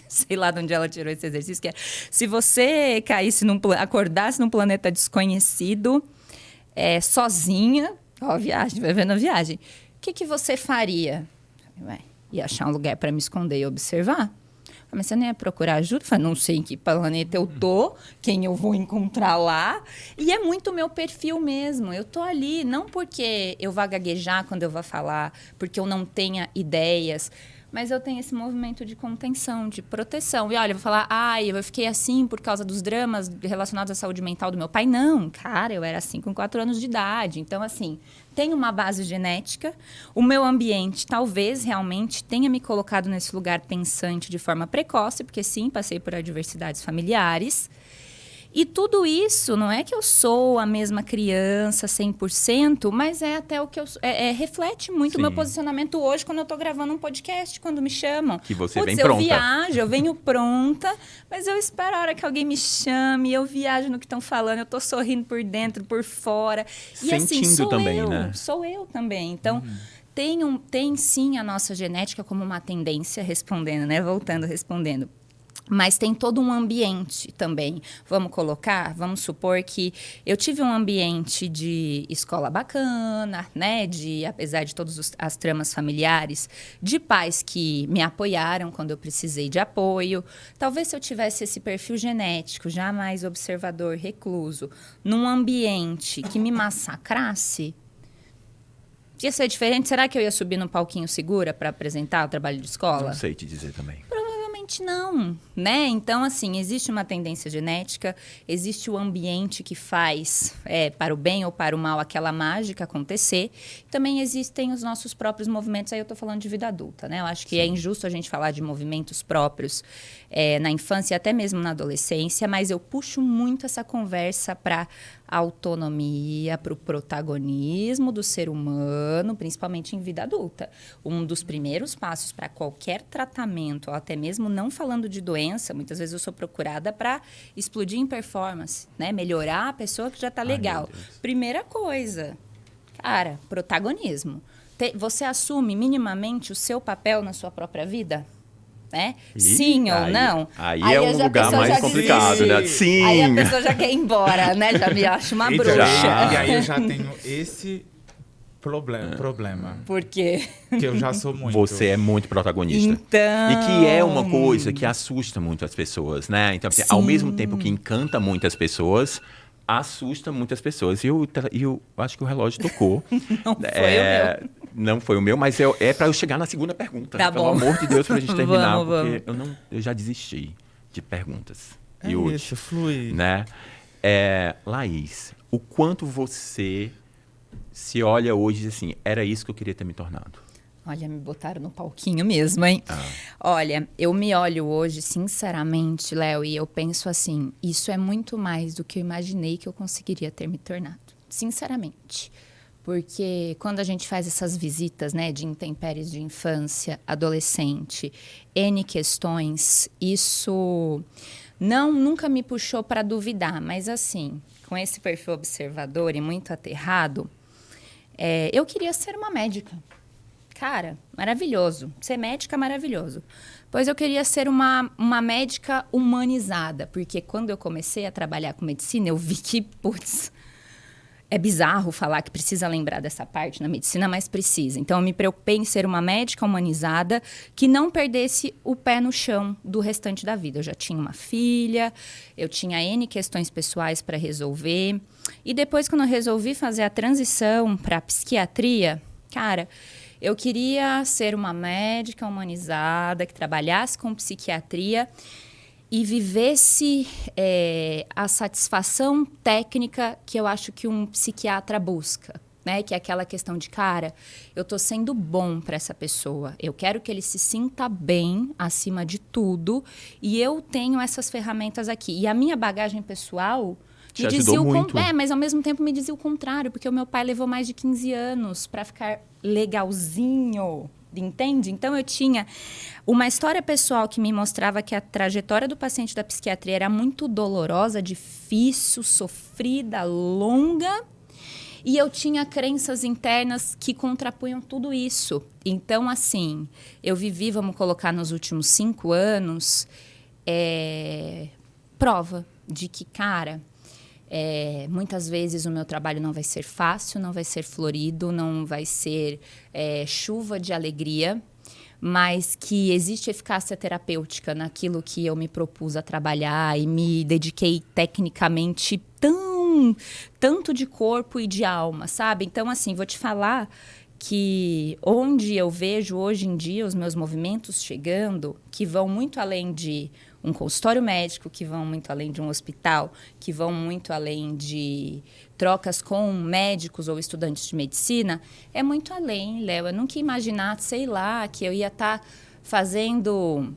Speaker 2: sei lá de onde ela tirou esse exercício, que é, se você acordasse num planeta desconhecido, sozinha, ó, viagem, vai vendo a viagem, o que você faria? Ia achar um lugar para me esconder e observar. Mas você não ia procurar ajuda? Eu falei, não sei em que planeta eu tô, quem eu vou encontrar lá. E é muito meu perfil mesmo. Eu tô ali, não porque eu vá gaguejar quando eu vou falar, porque eu não tenha ideias, mas eu tenho esse movimento de contenção, de proteção. E olha, eu vou falar, eu fiquei assim por causa dos dramas relacionados à saúde mental do meu pai. Não, cara, eu era assim com 4 anos de idade. Então, assim, tem uma base genética. O meu ambiente talvez realmente tenha me colocado nesse lugar pensante de forma precoce, porque sim, passei por adversidades familiares. E tudo isso, não é que eu sou a mesma criança 100%, mas é até o que eu reflete muito o meu posicionamento hoje quando eu estou gravando um podcast, quando me chamam.
Speaker 1: Que você vem
Speaker 2: eu
Speaker 1: pronta.
Speaker 2: Viajo, eu venho pronta, mas eu espero a hora que alguém me chame, eu viajo no que estão falando, eu estou sorrindo por dentro, por fora. E
Speaker 1: sentindo
Speaker 2: assim,
Speaker 1: também, né?
Speaker 2: Sou eu também. Então, tem sim a nossa genética como uma tendência, respondendo, né? Voltando, respondendo. Mas tem todo um ambiente também. Vamos supor que eu tive um ambiente de escola bacana, né? Apesar de todas as tramas familiares, de pais que me apoiaram quando eu precisei de apoio. Talvez se eu tivesse esse perfil genético, já mais observador, recluso, num ambiente que me massacrasse, ia ser diferente? Será que eu ia subir no palquinho segura para apresentar o trabalho de escola?
Speaker 1: Não sei te dizer também.
Speaker 2: Simplesmente não, né? Então, assim, existe uma tendência genética, existe o ambiente que faz, para o bem ou para o mal, aquela mágica acontecer. Também existem os nossos próprios movimentos, aí eu estou falando de vida adulta, né? Eu acho que é injusto a gente falar de movimentos próprios na infância e até mesmo na adolescência, mas eu puxo muito essa conversa para a autonomia, para o protagonismo do ser humano, principalmente em vida adulta. Um dos primeiros passos para qualquer tratamento, ou até mesmo não falando de doença, muitas vezes eu sou procurada para explodir em performance, né? Melhorar a pessoa que já está legal. Primeira coisa, cara, protagonismo. Você assume minimamente o seu papel na sua própria vida? Né? Sim ou não?
Speaker 1: Aí é um lugar mais complicado, né? Sim.
Speaker 2: Aí a pessoa já quer ir embora, né? Já me acha uma bruxa.
Speaker 3: E aí eu já tenho esse problema.
Speaker 2: Por quê?
Speaker 3: Porque eu já sou muito.
Speaker 1: Você é muito protagonista.
Speaker 2: Então...
Speaker 1: E que é uma coisa que assusta muito as pessoas, né? Então, assim, ao mesmo tempo que encanta muitas pessoas, assusta muitas pessoas. E eu acho que o relógio tocou.
Speaker 2: Não foi o meu.
Speaker 1: Não foi o meu, mas é para eu chegar na segunda pergunta.
Speaker 2: Tá
Speaker 1: Pelo
Speaker 2: bom.
Speaker 1: amor de Deus, pra gente terminar,
Speaker 2: Vamos.
Speaker 1: porque eu já desisti de perguntas.
Speaker 3: É
Speaker 1: hoje,
Speaker 3: isso, flui.
Speaker 1: né? Laís, o quanto você se olha hoje e diz assim, era isso que eu queria ter me tornado?
Speaker 2: Olha, me botaram no palquinho mesmo, hein? Olha, eu me olho hoje, sinceramente, Léo, e eu penso assim, isso é muito mais do que eu imaginei que eu conseguiria ter me tornado. Sinceramente. Porque quando a gente faz essas visitas, né, de intempéries de infância, adolescente, N questões, isso nunca me puxou para duvidar. Mas assim, com esse perfil observador e muito aterrado, eu queria ser uma médica. Cara, maravilhoso. Ser médica, maravilhoso. Pois eu queria ser uma médica humanizada. Porque quando eu comecei a trabalhar com medicina, eu vi que, putz... É bizarro falar que precisa lembrar dessa parte na medicina, mas precisa. Então, eu me preocupei em ser uma médica humanizada que não perdesse o pé no chão do restante da vida. Eu já tinha uma filha, eu tinha N questões pessoais para resolver. E depois, quando eu resolvi fazer a transição para a psiquiatria, cara, eu queria ser uma médica humanizada que trabalhasse com psiquiatria e vivesse a satisfação técnica que eu acho que um psiquiatra busca, né? Que é aquela questão de, cara, eu tô sendo bom para essa pessoa, eu quero que ele se sinta bem acima de tudo e eu tenho essas ferramentas aqui. E a minha bagagem pessoal me dizia
Speaker 1: muito.
Speaker 2: Mas ao mesmo tempo me dizia o contrário, porque o meu pai levou mais de 15 anos para ficar legalzinho. Entende? Então, eu tinha uma história pessoal que me mostrava que a trajetória do paciente da psiquiatria era muito dolorosa, difícil, sofrida, longa. E eu tinha crenças internas que contrapunham tudo isso. Então, assim, eu vivi, vamos colocar nos últimos 5 anos, prova de que, cara... muitas vezes o meu trabalho não vai ser fácil, não vai ser florido, não vai ser chuva de alegria, mas que existe eficácia terapêutica naquilo que eu me propus a trabalhar e me dediquei tecnicamente tanto de corpo e de alma, sabe? Então, assim, vou te falar que onde eu vejo hoje em dia os meus movimentos chegando, que vão muito além de um consultório médico, que vão muito além de um hospital, que vão muito além de trocas com médicos ou estudantes de medicina, é muito além, Léo. Eu nunca ia imaginar, sei lá, que eu ia estar fazendo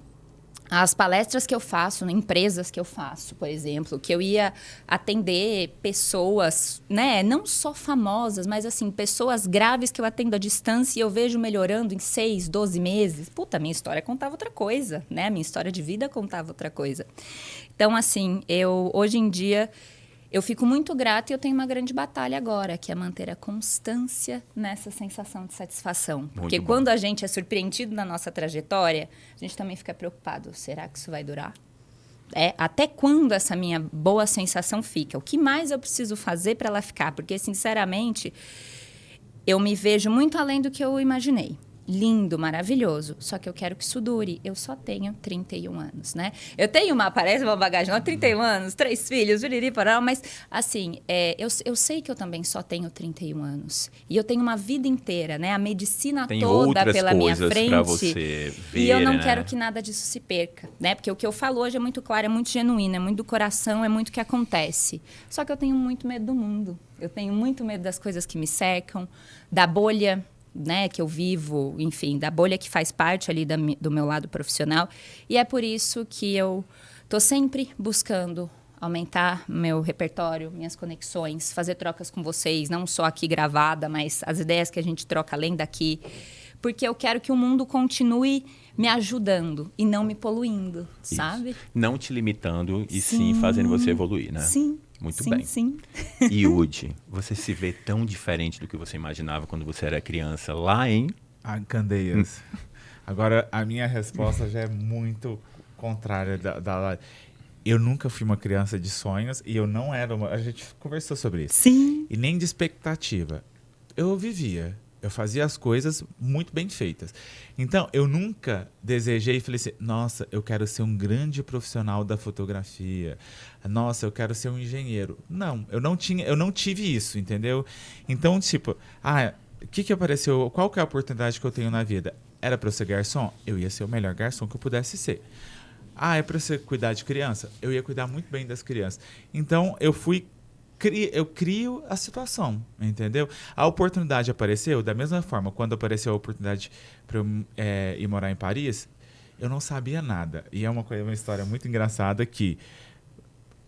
Speaker 2: as palestras que eu faço, empresas que eu faço, por exemplo, que eu ia atender pessoas, né, não só famosas, mas assim, pessoas graves que eu atendo à distância e eu vejo melhorando em 6, 12 meses. Puta, minha história contava outra coisa, né? Minha história de vida contava outra coisa. Então, assim, hoje em dia, eu fico muito grata e eu tenho uma grande batalha agora, que é manter a constância nessa sensação de satisfação. Porque quando a gente é surpreendido na nossa trajetória, a gente também fica preocupado. Será que isso vai durar? Até quando essa minha boa sensação fica? O que mais eu preciso fazer para ela ficar? Porque, sinceramente, eu me vejo muito além do que eu imaginei. lindo, maravilhoso. Só que eu quero que isso dure. Eu só tenho 31 anos, né? Eu tenho parece uma bagagem, não, 31 anos, 3 filhos, mas assim, eu sei que eu também só tenho 31 anos. E eu tenho uma vida inteira, né? A medicina
Speaker 1: Tem
Speaker 2: toda pela minha frente.
Speaker 1: Pra você ver,
Speaker 2: e eu não
Speaker 1: né?
Speaker 2: quero que nada disso se perca, né? Porque o que eu falo hoje é muito claro, é muito genuíno, é muito do coração, é muito o que acontece. Só que eu tenho muito medo do mundo. Eu tenho muito medo das coisas que me cercam, da bolha, né, que eu vivo, enfim, da bolha que faz parte ali do meu lado profissional. E é por isso que eu tô sempre buscando aumentar meu repertório, minhas conexões, fazer trocas com vocês, não só aqui gravada, mas as ideias que a gente troca além daqui. Porque eu quero que o mundo continue me ajudando e não me poluindo,
Speaker 1: Isso.
Speaker 2: sabe?
Speaker 1: Não te limitando e sim fazendo você evoluir, né?
Speaker 2: Sim.
Speaker 1: Muito
Speaker 2: sim,
Speaker 1: bem.
Speaker 2: Sim.
Speaker 1: E Udi, você se vê tão diferente do que você imaginava quando você era criança lá em...
Speaker 3: Candeias. Agora, a minha resposta já é muito contrária da... Eu nunca fui uma criança de sonhos e eu não era uma... A gente conversou sobre isso.
Speaker 2: Sim.
Speaker 3: E nem de expectativa. Eu vivia. Eu fazia as coisas muito bem feitas. Então, eu nunca desejei e falei assim, nossa, eu quero ser um grande profissional da fotografia. Nossa, eu quero ser um engenheiro. Não, eu não tive isso, entendeu? Então, tipo, o que apareceu? Qual que é a oportunidade que eu tenho na vida? Era para eu ser garçom? Eu ia ser o melhor garçom que eu pudesse ser. É para você cuidar de criança? Eu ia cuidar muito bem das crianças. Então, eu crio a situação, entendeu? A oportunidade apareceu da mesma forma. Quando apareceu a oportunidade para eu ir morar em Paris, eu não sabia nada. E é uma história muito engraçada que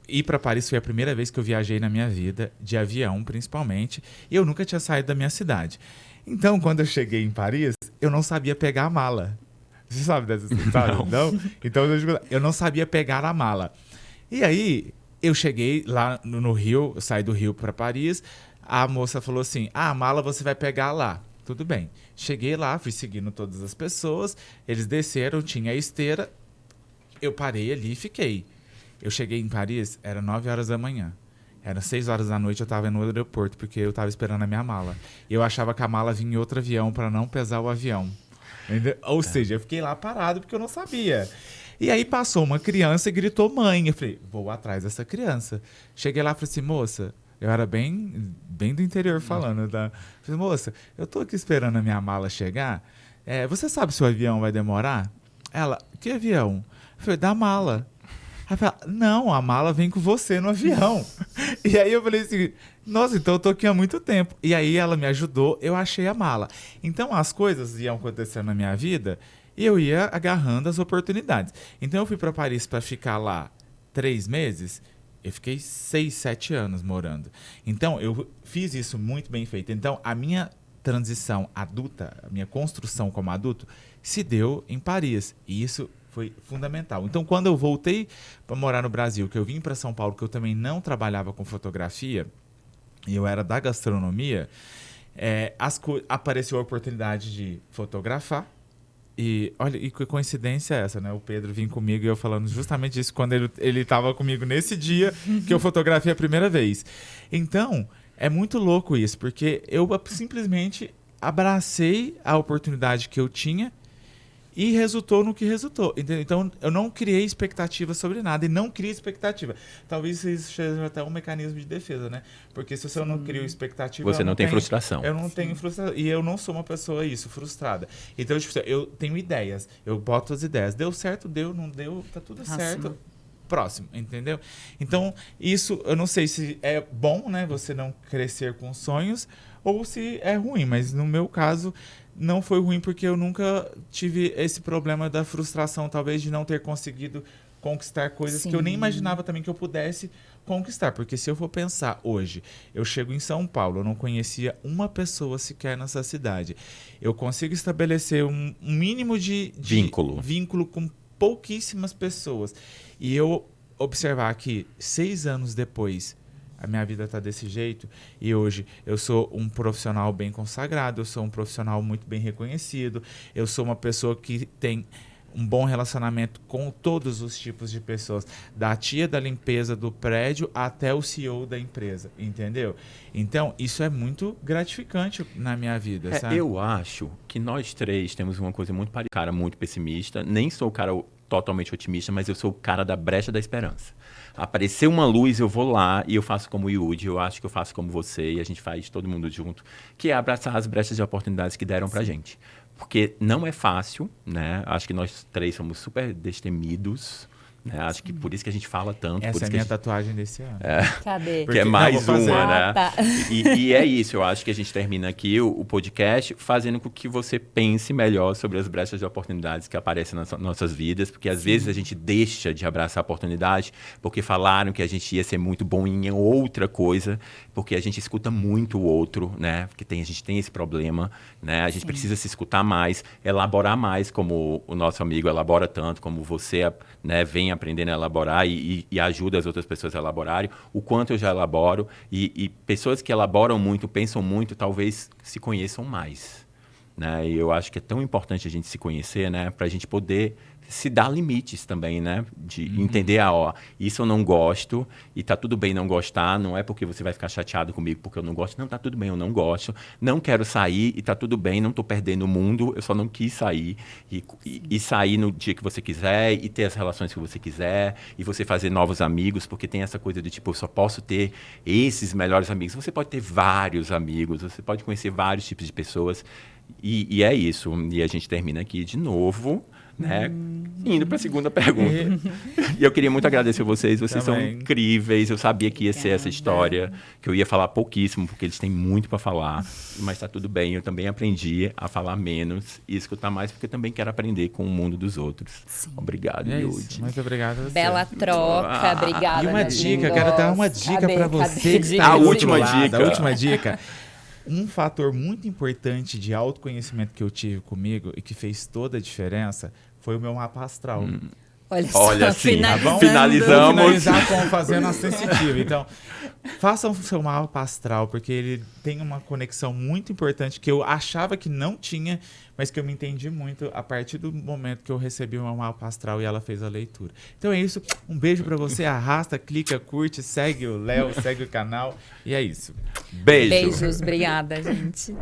Speaker 3: ir para Paris foi a primeira vez que eu viajei na minha vida, de avião principalmente, e eu nunca tinha saído da minha cidade. Então, quando eu cheguei em Paris, eu não sabia pegar a mala. Você sabe dessa história? Não? Então, eu não sabia pegar a mala. E aí... Eu cheguei lá no Rio, eu saí do Rio para Paris, a moça falou assim, a mala você vai pegar lá. Tudo bem. Cheguei lá, fui seguindo todas as pessoas, eles desceram, tinha a esteira, eu parei ali e fiquei. Eu cheguei em Paris, era 9 horas da manhã. Era 6 horas da noite, eu estava no aeroporto, porque eu estava esperando a minha mala. E eu achava que a mala vinha em outro avião para não pesar o avião. Ou seja, eu fiquei lá parado porque eu não sabia. E aí passou uma criança e gritou mãe. Eu falei, vou atrás dessa criança. Cheguei lá e falei assim, moça, eu era bem do interior falando, tá? Falei, moça, eu tô aqui esperando a minha mala chegar. Você sabe se o avião vai demorar? Ela, que avião? Eu falei, da mala. Ela falou, não, a mala vem com você no avião. E aí eu falei assim, nossa, então eu tô aqui há muito tempo. E aí ela me ajudou, eu achei a mala. Então as coisas iam acontecendo na minha vida e eu ia agarrando as oportunidades. Então eu fui para Paris para ficar lá 3 meses, eu fiquei 6, 7 anos morando. Então eu fiz isso muito bem feito. Então a minha transição adulta, a minha construção como adulto, se deu em Paris. E isso foi fundamental. Então, quando eu voltei para morar no Brasil, que eu vim para São Paulo, que eu também não trabalhava com fotografia, e eu era da gastronomia, apareceu a oportunidade de fotografar. E olha, e que coincidência é essa, né? O Pedro vinha comigo e eu falando justamente isso quando ele estava comigo nesse dia que eu fotografei a primeira vez. Então, é muito louco isso, porque eu simplesmente abracei a oportunidade que eu tinha e resultou no que resultou. Então, eu não criei expectativa sobre nada e não criei expectativa. Talvez isso seja até um mecanismo de defesa, né? Porque se você não cria expectativa...
Speaker 1: Você não tem frustração.
Speaker 3: Eu não tenho frustração. E eu não sou uma pessoa, frustrada. Então, tipo, eu tenho ideias. Eu boto as ideias. Deu certo, deu, não deu, tá tudo certo. Próximo, entendeu? Então, isso, eu não sei se é bom, né? Você não crescer com sonhos ou se é ruim. Mas, no meu caso... Não foi ruim porque eu nunca tive esse problema da frustração, talvez, de não ter conseguido conquistar coisas que eu nem imaginava também que eu pudesse conquistar. Porque se eu for pensar hoje, eu chego em São Paulo, eu não conhecia uma pessoa sequer nessa cidade. Eu consigo estabelecer um mínimo de vínculo com pouquíssimas pessoas. E eu observar que 6 anos depois... A minha vida está desse jeito e hoje eu sou um profissional bem consagrado, eu sou um profissional muito bem reconhecido, eu sou uma pessoa que tem um bom relacionamento com todos os tipos de pessoas, da tia da limpeza do prédio até o CEO da empresa, entendeu? Então, isso é muito gratificante na minha vida, sabe?
Speaker 1: Eu acho que nós três temos uma coisa muito parecida. Cara muito pessimista, nem sou o cara totalmente otimista, mas eu sou o cara da brecha da esperança. Apareceu uma luz, eu vou lá e eu faço como o Yudi, eu acho que eu faço como você, e a gente faz todo mundo junto, que é abraçar as brechas de oportunidades que deram pra gente. Porque não é fácil, né? Acho que nós três somos super destemidos, né? Acho que por isso que a gente fala tanto.
Speaker 3: Essa
Speaker 1: por
Speaker 3: é
Speaker 1: isso
Speaker 3: a
Speaker 1: que
Speaker 3: minha tatuagem desse ano.
Speaker 2: Cadê?
Speaker 1: Que é
Speaker 3: Não,
Speaker 1: mais
Speaker 3: vou fazer.
Speaker 1: uma, né?
Speaker 2: Tá.
Speaker 1: E é isso, eu acho que a gente termina aqui o podcast fazendo com que você pense melhor sobre as brechas de oportunidades que aparecem nas nossas vidas, porque às vezes a gente deixa de abraçar a oportunidade porque falaram que a gente ia ser muito bom em outra coisa, porque a gente escuta muito o outro, né? Porque a gente tem esse problema, né? A gente precisa se escutar mais, elaborar mais, como o nosso amigo elabora tanto, como você, né, vem aprendendo a elaborar e ajuda as outras pessoas a elaborarem, o quanto eu já elaboro, e pessoas que elaboram muito, pensam muito, talvez se conheçam mais, né? E eu acho que é tão importante a gente se conhecer, né, para a gente poder se dar limites também, né, de entender, isso eu não gosto, e tá tudo bem não gostar, não é porque você vai ficar chateado comigo porque eu não gosto, não, tá tudo bem, eu não gosto, não quero sair, e tá tudo bem, não tô perdendo o mundo, eu só não quis sair, e sair no dia que você quiser, e ter as relações que você quiser, e você fazer novos amigos, porque tem essa coisa de tipo, eu só posso ter esses melhores amigos, você pode ter vários amigos, você pode conhecer vários tipos de pessoas, e é isso, e a gente termina aqui de novo, né? Indo para a segunda pergunta. E eu queria muito agradecer vocês
Speaker 3: Também.
Speaker 1: são incríveis. Eu sabia que ia ser essa história, que eu ia falar pouquíssimo, porque eles têm muito para falar, mas tá tudo bem. Eu também aprendi a falar menos e escutar mais, porque eu também quero aprender com o mundo dos outros.
Speaker 2: Sim.
Speaker 1: Obrigado,
Speaker 3: É
Speaker 1: Yudi.
Speaker 3: isso. Muito obrigado a você.
Speaker 2: Bela troca, obrigada.
Speaker 3: E uma
Speaker 2: meus
Speaker 3: dica, eu
Speaker 2: lindos.
Speaker 3: quero dar uma dica para você.
Speaker 2: Cadê?
Speaker 3: Que tá
Speaker 1: A
Speaker 3: aí do
Speaker 1: última
Speaker 3: outro lado.
Speaker 1: dica.
Speaker 3: A última dica. Um fator muito importante de autoconhecimento que eu tive comigo e que fez toda a diferença foi o meu mapa astral.
Speaker 2: Olha
Speaker 1: Olha,
Speaker 2: só,
Speaker 1: sim,
Speaker 3: Tá bom?
Speaker 1: finalizamos.
Speaker 3: Vou finalizar com fazendo a sensitiva. Então, façam o seu mapa astral, porque ele tem uma conexão muito importante que eu achava que não tinha, mas que eu me entendi muito a partir do momento que eu recebi o meu mapa astral e ela fez a leitura. Então é isso. Um beijo pra você. Arrasta, clica, curte, segue o Léo, segue o canal. E é isso.
Speaker 1: Beijo.
Speaker 2: Beijos, obrigada, gente.